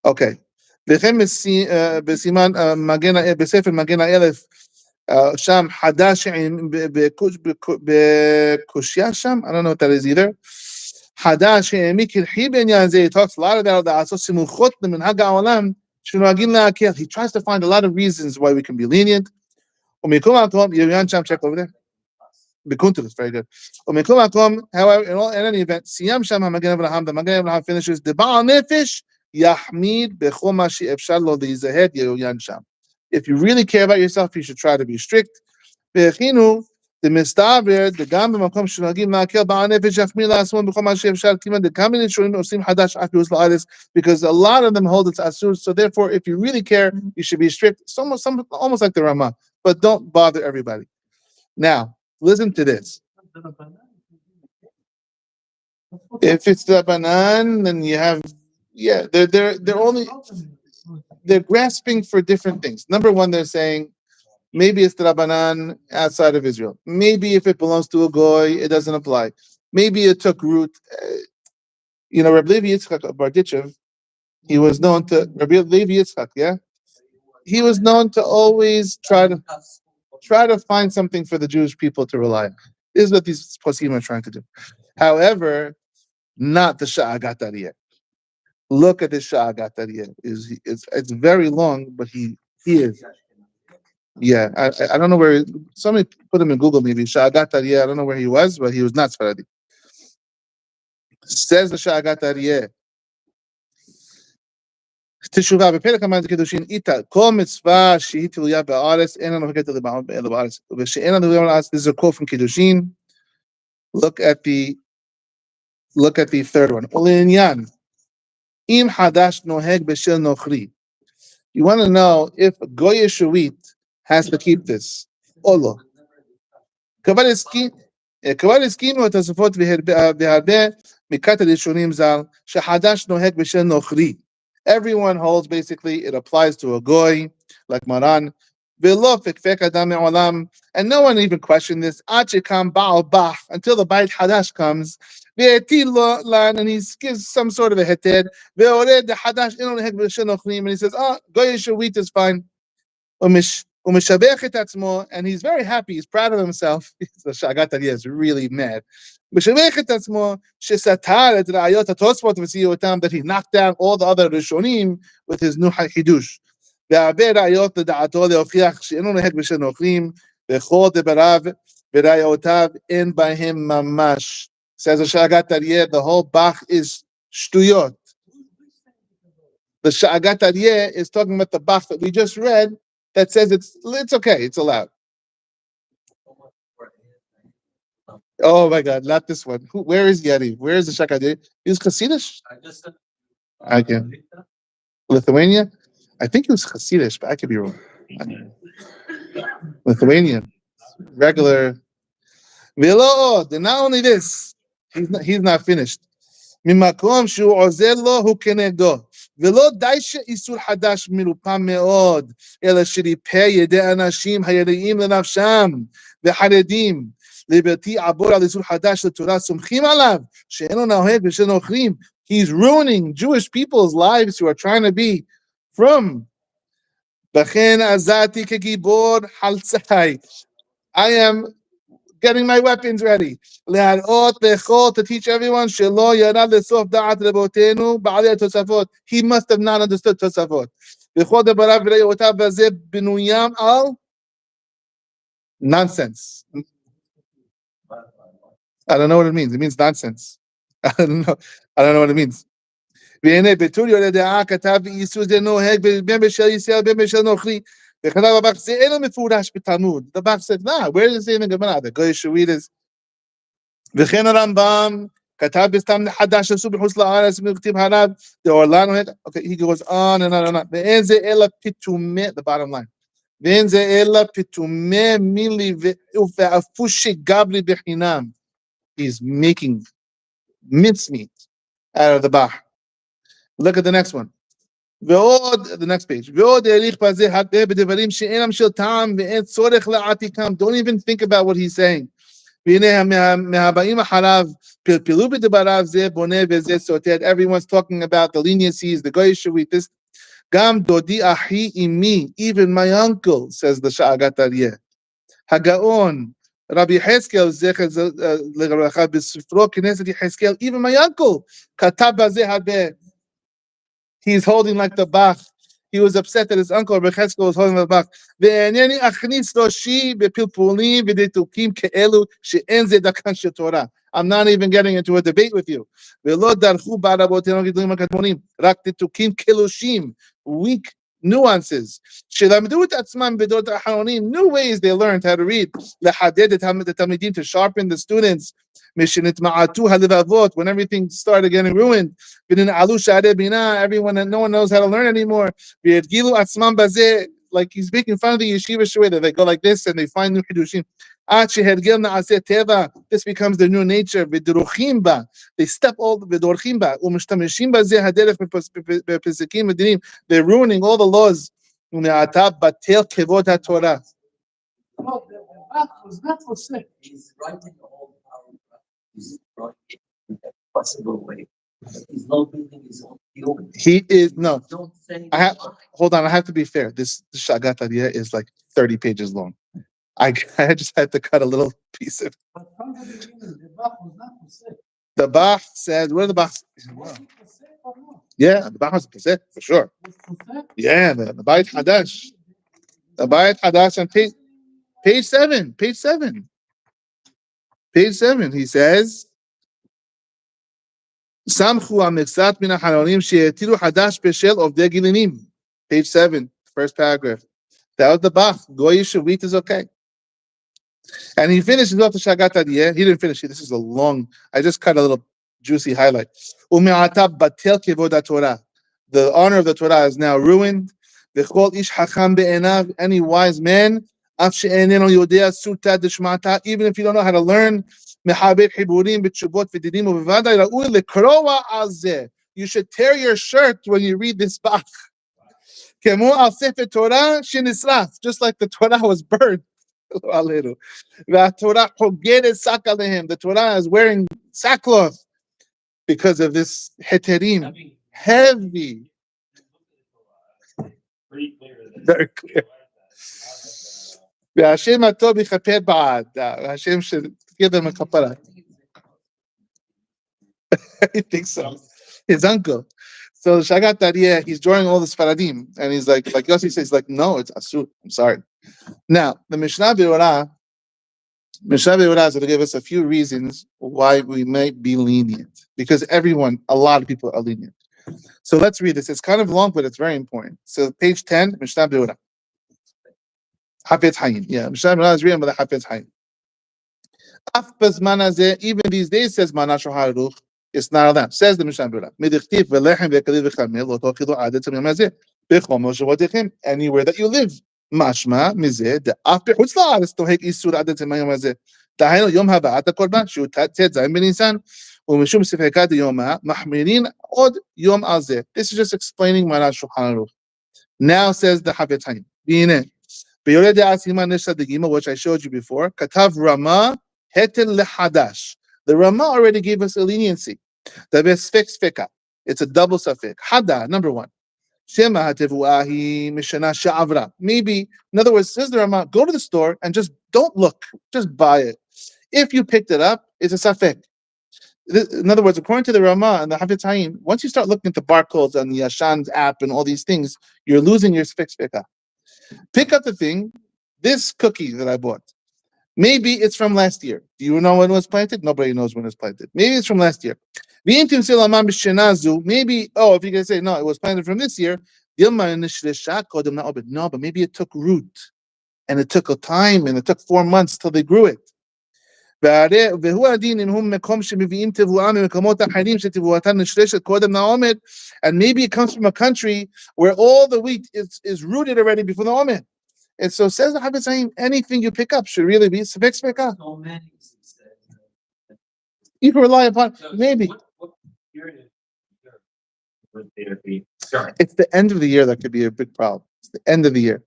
Okay. בספר מגן האלף שם חדש בקושיה שם, I don't know what that is either. חדש העמיק הלחי בעניין זה, he talks a lot about לעשות סמוכות למנהג העולם שנוהגים להקל. He tries to find a lot of reasons why we can be lenient. ומכל מקום, יריין שם, check over there. בקונטרס, very good. ומכל מקום, however, in any event, סיים שם המגן אברהם, the מגן אברהם finishes, דבעל נפש יחמיד בכל מה שאפשר לו להיזהר יריין שם. If you really care about yourself, you should try to be strict. והכינו, מסתבר, גם במקום שנוהגים להקל בעל נפש יחמיר לעצמו בכל מה שאפשר, כמעט כמה ראשונים עושים חדש אף בחוץ לארץ, because a lot of them hold it's asur, so therefore, if you really care, you should be strict. It's almost like the Ramah, but don't bother everybody. Now, listen to this. If it's the banan, then you have, yeah, they're grasping for different things. Number one, they're saying, maybe it's the Rabbanan outside of Israel. Maybe if it belongs to a goy, it doesn't apply. Maybe it took root. Rabbi Levi Yitzchak Barditchev, he was known to, Rabbi Levi Yitzchak, yeah? He was known to always try to find something for the Jewish people to rely on. This is what these Poskim are trying to do. However, not the Sha'agat Ariyeh. Look at the Sha'agat Ariyeh. It's very long, but he is. Yeah, I don't know where. Somebody put him in Google maybe. Sha'agat Ariyeh. I don't know where he was, but he was not Sfaradi. Says the Sha'agat Ariyeh. תשובה בפרק המעט קידושין איתה כל מצווה שהיא תלויה בארץ אין לנו הגת אלא בארץ ושאין לנו בארץ. This is a quote from קידושין. Look at the third one. ולעניין אם חדש נוהג בשל נוכרי. You want to know if a goy Yeshuvit has to keep this or לא. כבר הסכימו התוספות והרבה מכת הראשונים ז"ל שחדש נוהג בשל נוכרי. Everyone holds basically it applies to a goy like Maran. ולא פקפק אדם מעולם, and no one even questioned this עד שקם בעל בח until the bait hadash comes והטיל לו לן and he gives some sort of a heter והורד החדש אינו נוהג בשל נוכרים and he says goy Yeshuvit is fine. ומשבח את עצמו, and he's very happy, he's proud of himself. The Sha'agat Ariyeh is really mad. משבח את עצמו שסתר את ראיות התוספות וציותם, that he knocked down all the other ראשונים with his new חידוש. והרבה ראיות לדעתו להוכיח שאינו נוהג בשל נוכרים, וכל דבריו וראיותיו אין בהם ממש. Says the Sha'agat Ariyeh, the whole Bach is שטויות. The Sha'agat Ariyeh is talking about the Bach that we just read, that says it's okay, it's allowed. Oh my God, not this one. Where is Yari? Where is the Shakadeh? Is Hasidish? I can. Lithuania? I think it was Hasidish, but I could be wrong. Lithuanian. Regular. Not only this, he's not finished. ממקום שהוא עוזר לו הוא כנגדו. ולא די שאיסור חדש מרופא מאוד, אלא שריפא ידי אנשים היראים לנפשם וחרדים, לבלתי עבור על איסור חדש לתורה סומכים עליו, שאינו נוהג בשל נוכרים. He's ruining Jewish people's lives who are trying to be from. לכן עזרתי כגיבור חלצי. I am getting my weapons ready. להראות לכל, to teach everyone, שלא ירד לסוף דעת רבותינו בעלי התוספות. He must have not understood תוספות. וכל דבריו וראיותיו בזה בנויים על nonsense. I don't know what it means. It means nonsense. I don't know what it means. והנה בטור יורה דעה כתב איסור זה נוהג בין בשל ישראל בין בשל נוכרי. וכתב הבח זה אינו מפורש בתלמוד. The Bach said, nah, where does it say in the Gemara? The Goy Yeshuvit is. וכן הרמב"ם כתב בסתם חדש עשו בחוץ לארץ וכתיב הרב, דאורלן, okay, he goes on and on and on. ואין זה אלא פתאומי, the bottom line. ואין זה אלא פתאומי מילי ואפו שגבלי בחינם. He's making mincemeat out of the Bach. Look at the next one. ועוד, the next page. ועוד העריך בזה הרבה בדברים שאינם של טעם ואין צורך לעתיקם. Don't even think about what he's saying. והנה מהבאים אחריו פלפלו בדבריו זה בונה וזה סותר. Everyone's talking about the leniencies, the goy shuvit, this. גם דודי אחי אמי, even my uncle, says the Sha'agat Aryeh. הגאון, רבי יחזקאל זכר לברכה בספרו כנסת יחזקאל, even my uncle, כתב בזה הרבה. He's holding like the Bach. He was upset that his uncle Rabbi Cheskel was holding the Bach. ואינני אכניס ראשי בפלפולים ודקדוקים כאלו שאין זה דקן של תורה. I'm not even getting into a debate with you. ולא דרכו ברבותינו הגדולים הקדמונים, רק דקדוקים קלושים, weak nuances. שלמדו את עצמם בדורות האחרונים, new ways they learned how to read. לחדד את התלמידים, to sharpen the students. משנתמעטו הלבבות, when everything started getting ruined. וננעלו שערי בינה, everyone, no one knows how to learn anymore. וידגילו עצמם בזה, like he's making fun of the yeshiva shway, that they go like this and they find new chidushim. עד שהרגל נעשה טבע, this becomes their new nature. ודרוכים בה, they step all, ודורכים בה, ומשתמשים בזה הדרך בפסקים ודינים. They're ruining all the laws. ומעתה בטל כבוד התורה. No, the Bach was not for sick. He's writing the whole power. He's writing in a possible way. He's not building his own theory. He is, no. Don't say Hold on, I have to be fair. This Sha'agat Aryeh is like 30 pages long. I just had to cut a little piece of it. But from the beginning, the Bach was not for sick. The Bach said, what are the Bach? Was he for sick or not? Yeah, the Bach was Pesach, for sure. Was for sick? Yeah, the Bayit Haddash. The Bayit Haddash on page 7. Page 7, he says, Samchu המקצת מן החלונים שהתירו חדש בשל עובדי גילינים. Page 7, first paragraph. That was the Bach. Goyish Shavit is okay. And he finishes off the Sha'agat Aryeh. He didn't finish it. This is a long, I just cut a little juicy highlight. U'me'ata batel kevod HaTorah. The honor of the Torah is now ruined. V'chol ish hacham be'enav, any wise man, af she'eneno yodea suta d'shmata, even if you don't know how to learn, me'habet hiburim b'tshubot v'didim u'b'vaday ra'ui lekroa al zeh. You should tear your shirt when you read this Bach. Kemo al sefer Torah shenisraf, just like the Torah was burned. The Torah is wearing sackcloth because of this heterim. Heavy. Very clear. Hashem should give them a kapara. I think so. His uncle. So Sha'agat Aryeh, he's drawing all this faradim, and he's like Yossi says, like, no, it's asur. I'm sorry. Now, the Mishnah Be'orah is going to give us a few reasons why we might be lenient. Because a lot of people are lenient. So let's read this. It's kind of long, but it's very important. So page 10, Mishnah Be'orah. Hafetz Hayim. Yeah, Mishnah Be'orah is reading by the Hafetz Hayim. Af bezman hazeh, even these days, says Mana Shulchan Aruch, it's not allowed. Says the Mishnah Be'orah. Midichtiv ve'lechem ve'kaliv ve'chamel lo tochilu adet tzam yom hazeh b'chol moshavotechem, anywhere that you live. משמע מזה, דאף בחוץ לארץ תוהג איסור עד עצם היום הזה. דהיינו יום הבאת הקורבן, שהוא ט"ז בניסן, ומשום ספקת יומא, מחמירין עוד יום על זה. This is just explaining Maran Shulchan Aruch. Now says the Hafetz Hayim. והנה, ביורד דעת סימן נסר דגימה, which I showed you before, כתב רמה heter לחדש. The Rama already gave us a leniency. דבר ספק ספקה. It's a double suffix. Hada, number one. Shema hatevuahi mishana sha'avra. Maybe, in other words, says the Rama, go to the store and just don't look, just buy it. If you picked it up, it's a safek. In other words, according to the Rama and the Hafetz Hayim, once you start looking at the barcodes on the Yashan app and all these things, you're losing your sfek. Pick up the thing, this cookie that I bought. Maybe it's from last year. Do you know when it was planted? Nobody knows when it was planted. Maybe it's from last year. Maybe, if you're going to say, no, it was planted from this year, no, but maybe it took root, and it took a time, and it took 4 months till they grew it. והוא הדין אם הוא מקום שמביאים תבואה ממקומות אחרים שתבואתן נשרשת קודם לעומד, and maybe it comes from a country where all the wheat is rooted already before the Omer. And so says the Haddash, anything you pick up should really be Svek Sveka. So many. You can rely upon, So maybe. what period would there be? Sorry. It's the end of the year that could be a big problem. It's the end of the year.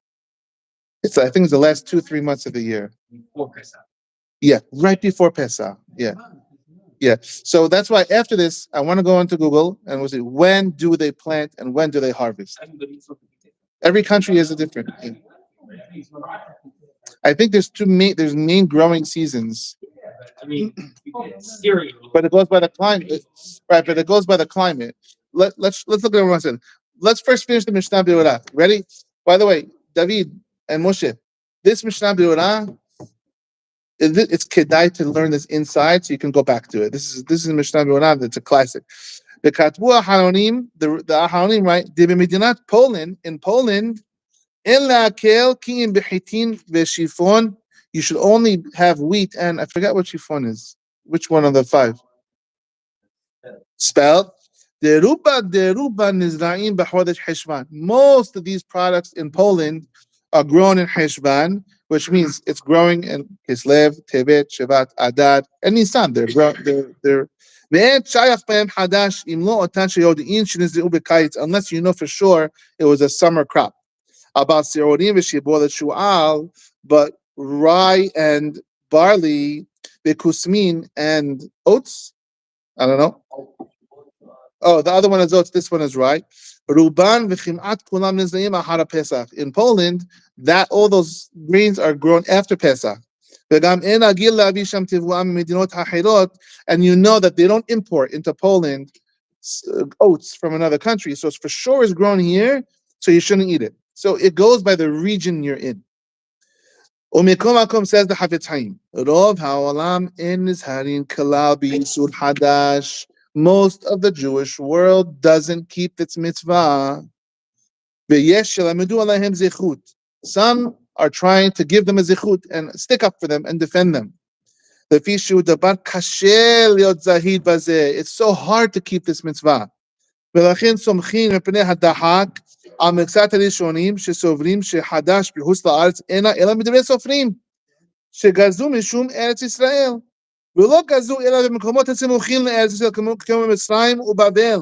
I think it's the last 2-3 months of the year. Before Pesach. Yeah, right before Pesach. Yeah. So that's why after this, I want to go into Google and we'll see when do they plant and when do they harvest. Every country is a different. Yeah. I think there's main growing seasons. I mean, you get cereal. But it goes by the climate, right? But it goes by the climate. Let's look at what I said. Let's first finish the Mishnah B'Orah. Ready? By the way, David and Moshe, this Mishnah B'Orah, it's kedai to learn this inside, so you can go back to it. This is Mishnah B'Orah. It's a classic. The Katbu Aharonim, the Aharonim, right? Poland, in Poland, you should only have wheat and I forgot what chiffon is. Which one of the 5? Spelled. Most of these products in Poland are grown in Heshvan, which means it's growing in Kislev, Tevet, Shevat, Adar, and Nisan. They're unless you know for sure it was a summer crop. About Sirodim v'shibol shu'al, but rye and barley, bekusmin and oats. I don't know. Oh, the other one is oats. This one is rye. Ruban v'chim'at kulam nizayim ahara Pesach. In Poland, that all those grains are grown after Pesach. And you know that they don't import into Poland oats from another country, so it's for sure is grown here, so you shouldn't eat it. So it goes by the region you're in. Says the Hafetz Haim, Rov ha'olam en nizharin kalal b'yisur Haddash. Most of the Jewish world doesn't keep its mitzvah. Some are trying to give them a zichut and stick up for them and defend them. It's so hard to keep this mitzvah. על מקצת הראשונים שסוברים שחדש בחוץ לארץ אינה אלא מדברי סופרים שגזו משום ארץ ישראל ולא גזו אלא במקומות הסמוכים לארץ ישראל כמו מצרים ובבל.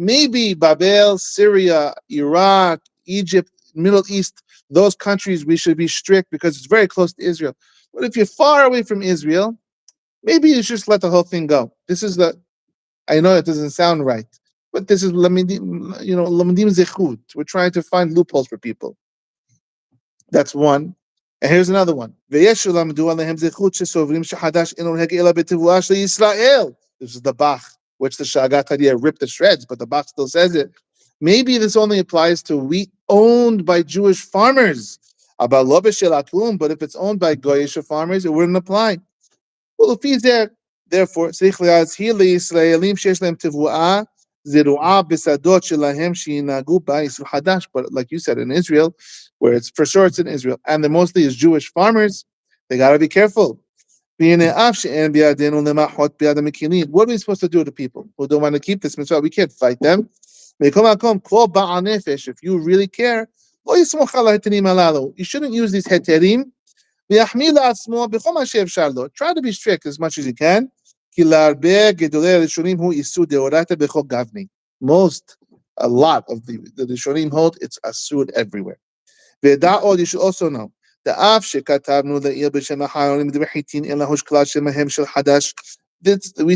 Maybe Babel, Syria, Iraq, Egypt, Middle East, those countries we should be strict because it's very close to Israel. But if you're far away from Israel, maybe you should just let the whole thing go. I know it doesn't sound right. But this is lamidim zechut. We're trying to find loopholes for people. That's one. And here's another one. This is the Bach, which the Shagat Hadiyah ripped to shreds, but the Bach still says it. Maybe this only applies to wheat owned by Jewish farmers. But if it's owned by Goyish farmers, it wouldn't apply. Well, if he's there, therefore, but like you said, in Israel, where it's for sure it's in Israel, and there mostly is Jewish farmers, they gotta be careful. What are we supposed to do to people who don't want to keep this mitzvah? We can't fight them. If you really care, you shouldn't use these heterim. Try to be strict as much as you can. Most, a lot of the Rishonim hold it's asud everywhere. You should also know we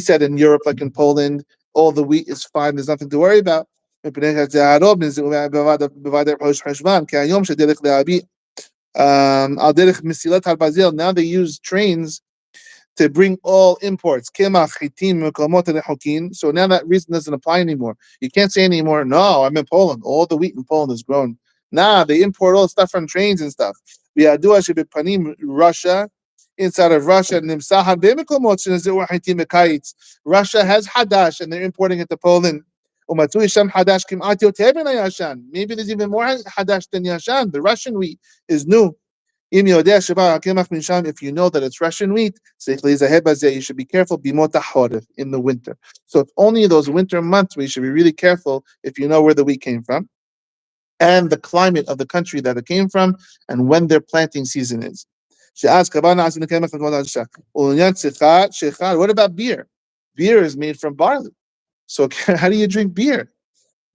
said in Europe, like in Poland, all the wheat is fine. There's nothing to worry about. Now they use trains to bring all imports. So now that reason doesn't apply anymore. You can't say anymore, no, I'm in Poland. All the wheat in Poland is grown. Nah, they import all the stuff from trains and stuff. Russia, inside of Russia, Russia has Haddash and they're importing it to Poland. Maybe there's even more Haddash than Yashan. The Russian wheat is new. If you know that it's Russian wheat, you should be careful in the winter. So it's only those winter months where you should be really careful if you know where the wheat came from and the climate of the country that it came from and when their planting season is. What about beer? Beer is made from barley. So how do you drink beer?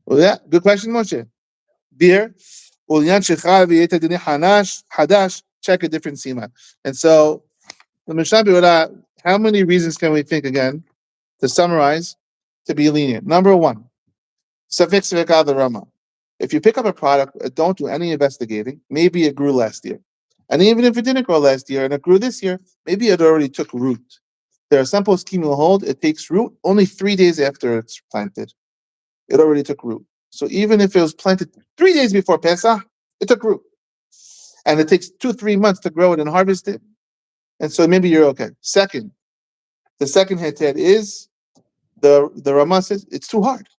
Well, yeah, good question, Moshe. Beer. Haddash, check a different siman. And so the Mishnah Berurah, how many reasons can we think again to summarize to be lenient? Number one, suffix the Rama. If you pick up a product, don't do any investigating. Maybe it grew last year. And even if it didn't grow last year and it grew this year, maybe it already took root. There are some poskim who hold it takes root only 3 days after it's planted. It already took root. So even if it was planted 3 days before Pesach, it took root. And it takes 2-3 months to grow it and harvest it. And so maybe you're okay. Second, the second heter is the Rama says it's too hard.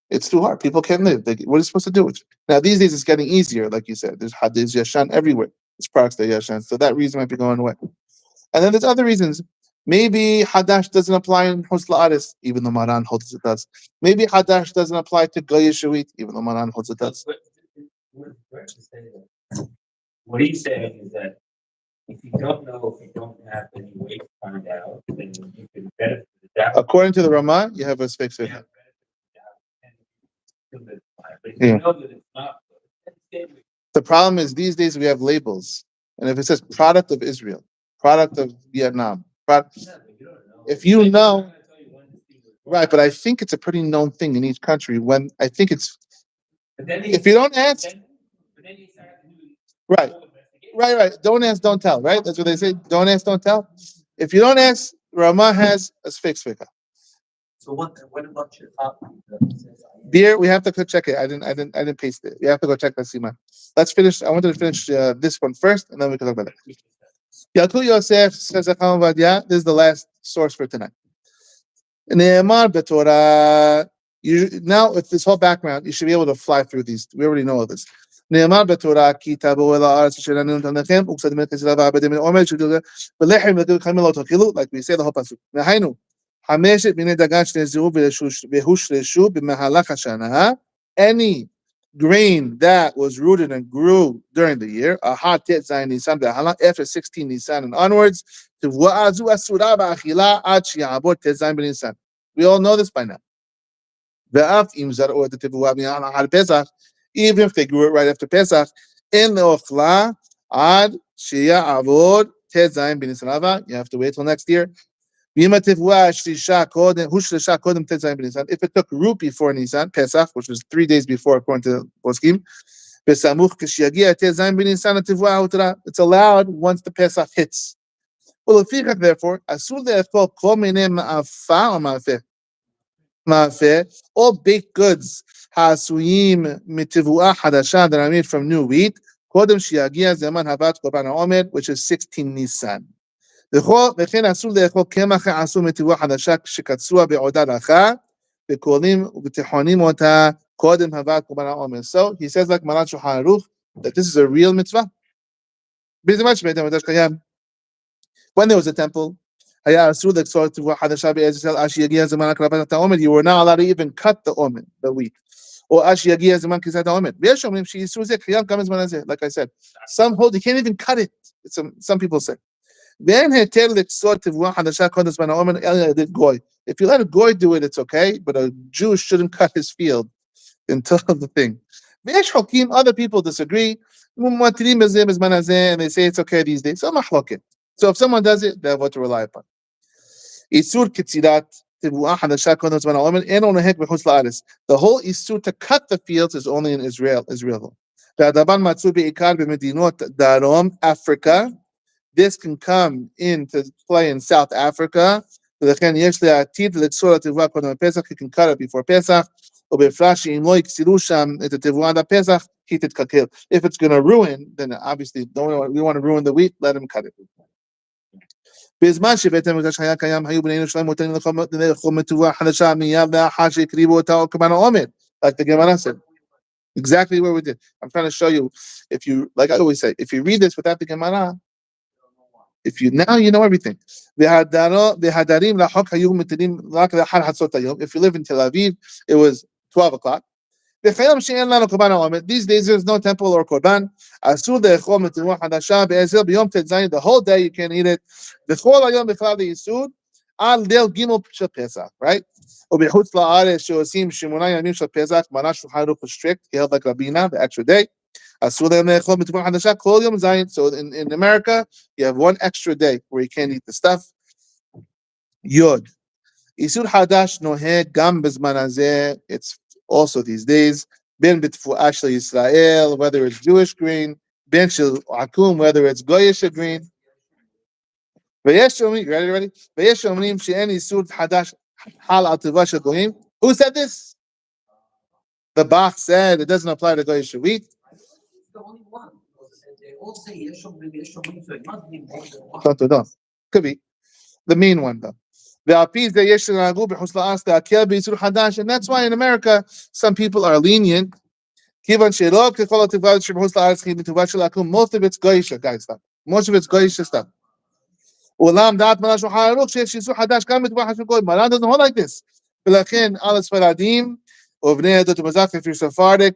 It's too hard. People can't live. What are you supposed to do with it? Now these days it's getting easier, like you said. There's Haddash, Yashan everywhere. There's products that Yashan. So that reason might be going away. And then there's other reasons. Maybe Haddash doesn't apply in Hus La'aris, even though Maran holds it does. Maybe Haddash doesn't apply to Goy Shawit, even though Maran holds it does. What he's saying is that if you don't know, if you don't have any way to find out, then you can benefit the doubt. According to the Rama, you have a fix it. But if you know that it's not good, The problem is these days we have labels. And if it says product of Israel, product of Vietnam, if you know, right, but I think it's a pretty known thing in each country when I think it's, if you don't ask, right. Don't ask, don't tell, right? That's what they say. Don't ask, don't tell. If you don't ask, Rama has a fix fika. So what about your copy? Beer, we have to go check it. I didn't paste it. You have to go check that Sima. Let's finish. I wanted to finish this one first, and then we can talk about it. Yaakov Yosef says, this is the last source for tonight. Ne'emar b'Torah. Now, with this whole background, you should be able to fly through these. We already know all this. Ne'emar b'Torah ki tabu el ha'aretz asher anenu notnechem u'ksad min chesed v'abedim min omer shudul v'lechem v'kol lo tochilu, like we say the whole pasuk. Nahainu חמשת מיני דגן שנזרעו והושרשו במהלך השנה. Any grain that was rooted and grew during the year, אחת ט' זין ניסן בהלה, after 16 Nisan and onwards, תבואה זו אסורה באכילה עד שיעבור ט' זין בניסן. We all know this by now. ואף אם זרעו את התבואה אחר פסח, even if they grew it right after Pesach, אין לאוכלה עד שיעבור ט' זין בניסן. You have to wait till next year. If it took root before Nisan, Pesach, which was 3 days before, according to Poskim, it's allowed once the Pesach hits. Therefore, all baked goods that are made from new wheat, which is 16 Nisan. וכן אסור לאכול קמח העשוי מטבועה חדשה שקצוע בעודה רכה, וקוראים ובטחונים אותה קודם הבאת קורבן העומר. So he says like Maran Shulchan Aruch that this is a real mitzvah. בזמן שבית המקדש קיים, when there was a temple, היה אסור לקצור טבועה חדשה בארץ ישראל עד שיגיע זמן הקרבת העומר. You were not allowed to even cut the omer, the wheat. או עד שיגיע זמן כריתת העומר. ויש אומרים שאיסור זה קיים גם בזמן הזה, like I said. Some hold you can't even cut it. Some people say. If you let a goy do it, it's okay, but a Jew shouldn't cut his field until the thing. Other people disagree, and they say it's okay these days. So if someone does it, they have what to rely upon. The whole isur to cut the fields is only in Israel. Africa. This can come into play in South Africa. He can cut it before Pesach. If it's going to ruin, then obviously we want to ruin the wheat, let him cut it. Like the Gemara said. Exactly what we did. I'm trying to show you. If you, like I always say, if you read this without the Gemara, if you now you know everything. והדרים לחוק היו מטילים רק לאחר חצות היום. If you live in Tel Aviv, it was 12 o'clock. וכיום שאין לנו קורבן העומד. These days there's no temple or קורבן. אסור לאכול מתרומה חדשה בעזר ביום ט"ז. The whole day you can't eat it. וכל היום בכלל לייסוד על ליל ג' של פסח, right? ובחוץ לארץ שעושים 8 ימים של פסח, מנה שולחן ערוך strict, he held like Rabina, the extra day. אסור להם לאכול מתרומה חדשה כל יום זין. So in America, you have one extra day where you can't eat the stuff. יוד. איסור חדש נוהג גם בזמן הזה, it's also these days, בין בתבואה של ישראל, whether it's Jewish grain, בין של עקום, whether it's goyish grain. ויש אומרים, ready? ויש אומרים שאין איסור חדש חל על תבואה של גויים. Who said this? The Bach said it doesn't apply to goyish wheat. The only one. They all say Yeshon, so it must be more than one. No. Could be. The main one though. And that's why in America, some people are lenient. Most of it's goyish, guys. Most of it's goyish stuff. Maran doesn't hold like this. If you're Sephardic,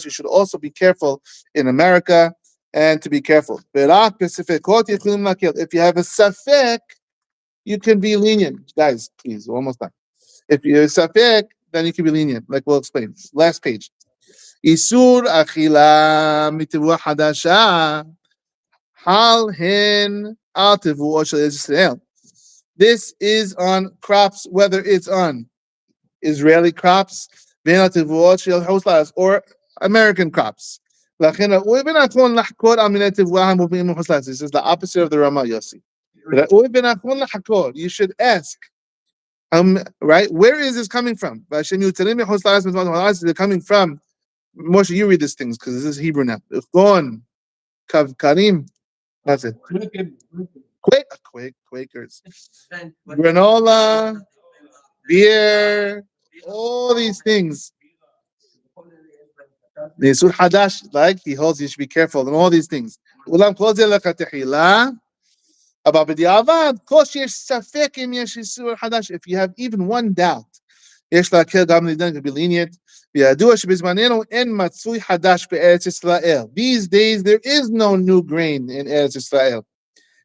you should also be careful in America and to be careful. If you have a safek, you can be lenient. Guys, please, we're almost done. If you're safek, then you can be lenient, like we'll explain. Last page. Isur achila mitevua hadasha hal hen al tevuot shel Israel. This is on crops, whether it's on Israeli crops, or American crops. This is the opposite of the Ramah, Yossi. You should ask, right? Where is this coming from? They're coming from. Moshe, you read these things because this is Hebrew now. Karim. That's it. Quakers. Granola, beer, all these things. The Yisur Haddash, like he holds, you should be careful in all these things. About b'diavad, if you have even one doubt, יש להקל גם לעידן be lenient. וידוע שבזמננו אין מצוי חדש בארץ ישראל. These days there is no new grain in Eretz Israel.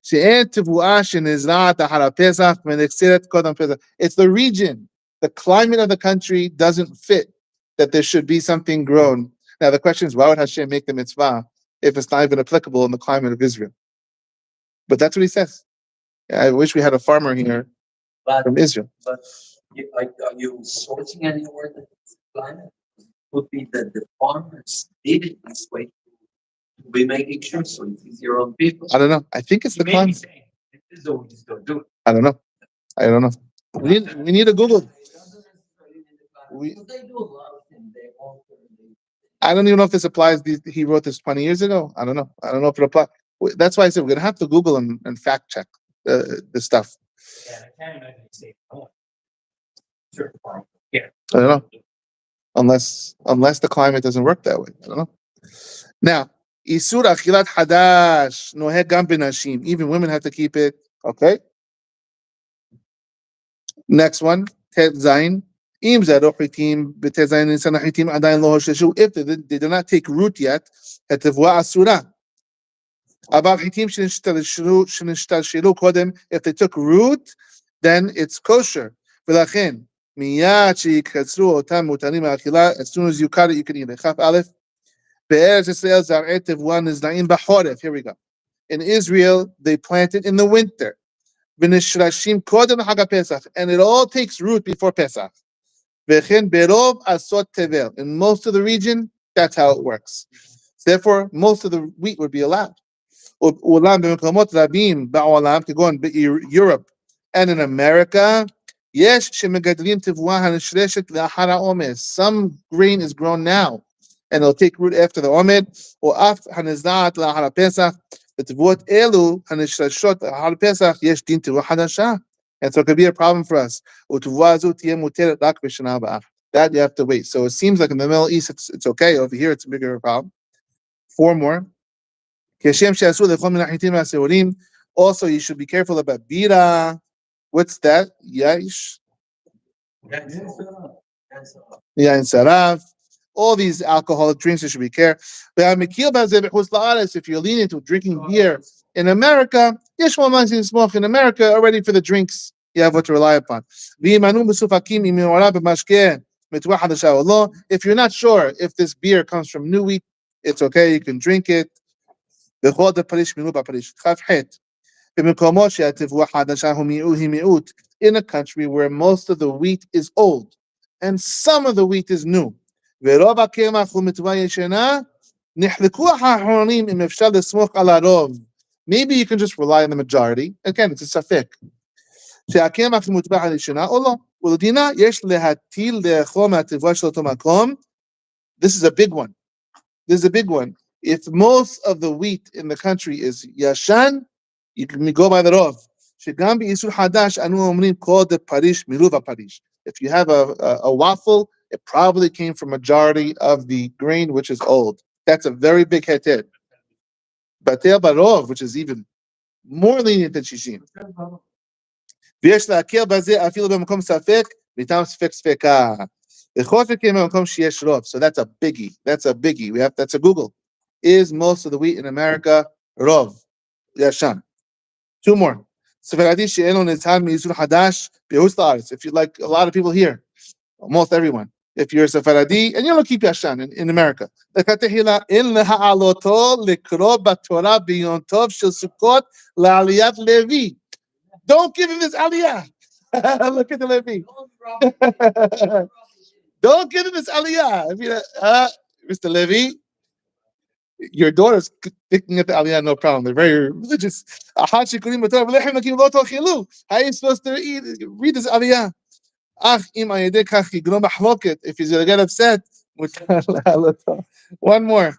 שאין תבואה שנזרעת אחר הפסח ונקצרת קודם פסח. It's the region. The climate of the country doesn't fit that there should be something grown. Now the question is, why would Hashem make the mitzvah if it's not even applicable in the climate of Israel? But that's what he says. I wish we had a farmer here from Israel. But are you sourcing anywhere that it's climate? Could be that the farmers did it this way to be making sure so it's easier on people. I don't know. I think it's the climate. This is what we just don't do it. I don't know. We need to Google. They do a lot of things. I don't even know if this applies. He wrote this 20 years ago. I don't know. I don't know if it applies. That's why I said we're going to have to Google and fact check the stuff. Yeah, I can't imagine you say no. Sure. Yeah. I don't know. Unless the climate doesn't work that way. I don't know. Now, Isur Achilat Haddash, Noheg Gam Benashim. Even women have to keep it. Okay. Next one, Tet Zayin. If they did not take root yet, if they took root, then it's kosher. As soon as you cut it, you can eat it. Here we go. In Israel, they plant it in the winter. And it all takes root before Pesach. In most of the region, that's how it works. Therefore, most of the wheat would be allowed. To go in Europe and in America, some grain is grown now, and it'll take root after the Omed, or after Pesach. And so it could be a problem for us. That you have to wait. So it seems like in the Middle East it's okay. Over here it's a bigger problem. 4 more. Also, you should be careful about bira. What's that? Yaish. Yeah, and saraf. All these alcoholic drinks, you should be careful. If you're leaning to drinking beer in America, in America already for the drinks, you have what to rely upon. If you're not sure if this beer comes from new wheat, it's okay, you can drink it. In a country where most of the wheat is old and some of the wheat is new. Maybe you can just rely on the majority. Again, it's a safek. This is a big one. This is a big one. If most of the wheat in the country is Yashan, you can go by the Rov. If you have a waffle, it probably came from majority of the grain, which is old. That's a very big heter. Batel barov, which is even more lenient than shishim. So that's a biggie. That's a biggie. That's a Google. Is most of the wheat in America rov? Yashan. 2 more. If you like a lot of people here, almost everyone. If you're a Sephardi, and you don't keep Yashan in America. Don't give him his aliyah. Look at the Levi. Don't give him his aliyah. Mr. Levi, your daughter's picking at the aliyah, no problem. They're very religious. How are you supposed to read this aliyah? If he's gonna get upset, 1 more.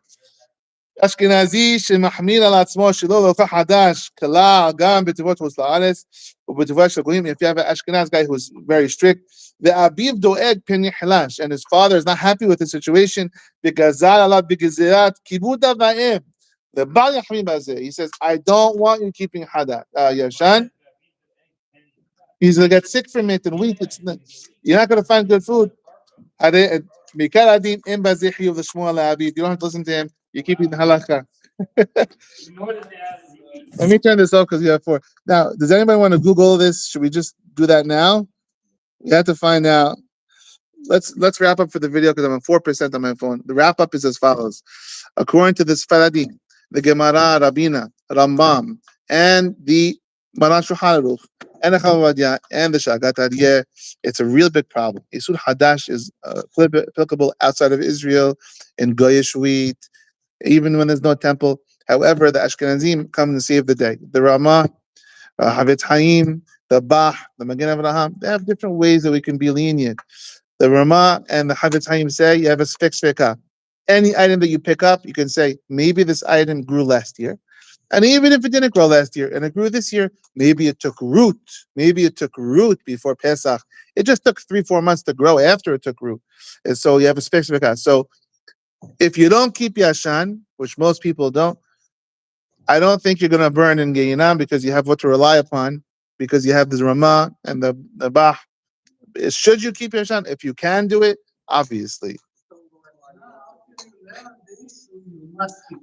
אשכנזי שמחמיר על עצמו שלא לוקח חדש כלל גם בתיבות חוץ לארץ ובתיבות של גויים. If you have an Ashkenaz guy who's very strict, ואביו דואג פן נחלש, and his father is not happy with the situation, וגזר עליו בגזירת כיבוד אב ואם, ובל יחמיר בזה. He says, I don't want you keeping Yashan. He's going to get sick from it and weak. You're not going to find good food. You don't have to listen to him. You're keeping the halakha. Let me turn this off because you have 4. Now, does anybody want to Google this? Should we just do that now? You have to find out. Let's wrap up for the video because I'm on 4% on my phone. The wrap up is as follows. According to this Faradi, the Gemara, Rabina, Rambam, and the Maran Shulchan Aruch, and the Chavadia, and the Shagat Aryeh, it's a real big problem. Isur Haddash is applicable outside of Israel, in Goyish wheat, even when there's no temple. However, the Ashkenazim come to save the day. The Ramah, Havetz Haim, the Bah, the Magen Avraham, they have different ways that we can be lenient. The Ramah and the Havetz Haim say you have a sfek sveka. Any item that you pick up, you can say, maybe this item grew last year. And even if it didn't grow last year and it grew this year, maybe it took root. Maybe it took root before Pesach. It just took 3-4 months to grow after it took root. And so you have a sfek sveka. So if you don't keep Yashan, which most people don't, I don't think you're going to burn in Geinam because you have what to rely upon, because you have the Ramah and the Bah. Should you keep Yashan? If you can do it, obviously.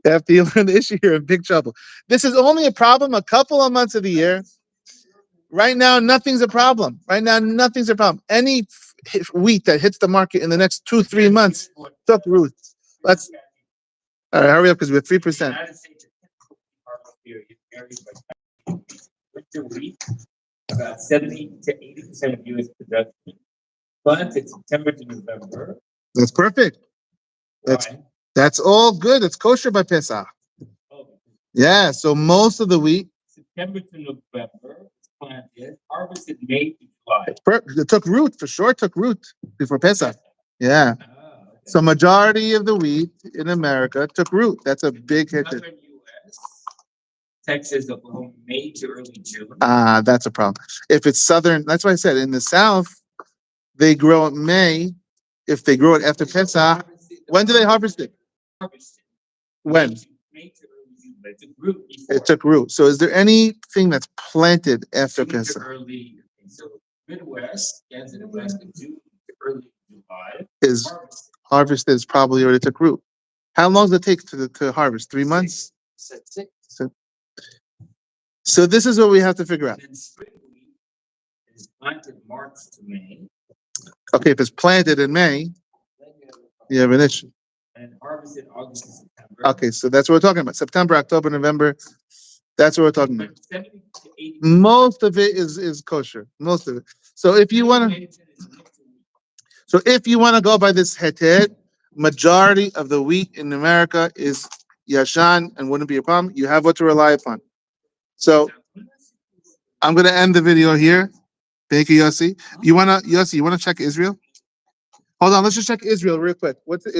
After you learn the issue, you're in big trouble. This is only a problem a couple of months of the year. Right now, nothing's a problem. Any wheat that hits the market in the next 2-3 months took root. Let's all right, hurry up because we're 3%. Winter wheat, about 70 to 80% of U.S. production. But it's September to November. That's perfect. That's all good. It's kosher by Pesach. Yeah, so most of the wheat. September to November, it's planted, harvested May to July. It took root, for sure. It took root before Pesach. Yeah. Okay. So majority of the wheat in America took root. That's a big hit. Southern U.S., Texas, Oklahoma, May to early June. That's a problem. If it's southern, that's why I said in the South, they grow in May if they grow it after Pesach, when do they harvest it? When? It took root. So is there anything that's planted after Pesach? Midwest, Kansas, Nebraska, June, early July. Is harvested is probably already took root. How long does it take to harvest? 3 months? So this is what we have to figure out. And spring wheat is planted March to May. Okay, if it's planted in May, you have an issue. And harvested August and September. Okay, so that's what we're talking about. September, October, November. That's what we're talking about. 70 to 80. Most of it is kosher. Most of it. So if you want to go by this heter, majority of the wheat in America is Yashan and wouldn't be a problem. You have what to rely upon. So I'm gonna end the video here. Thank you, Yossi. You wanna check Israel? Hold on, let's just check Israel real quick. What's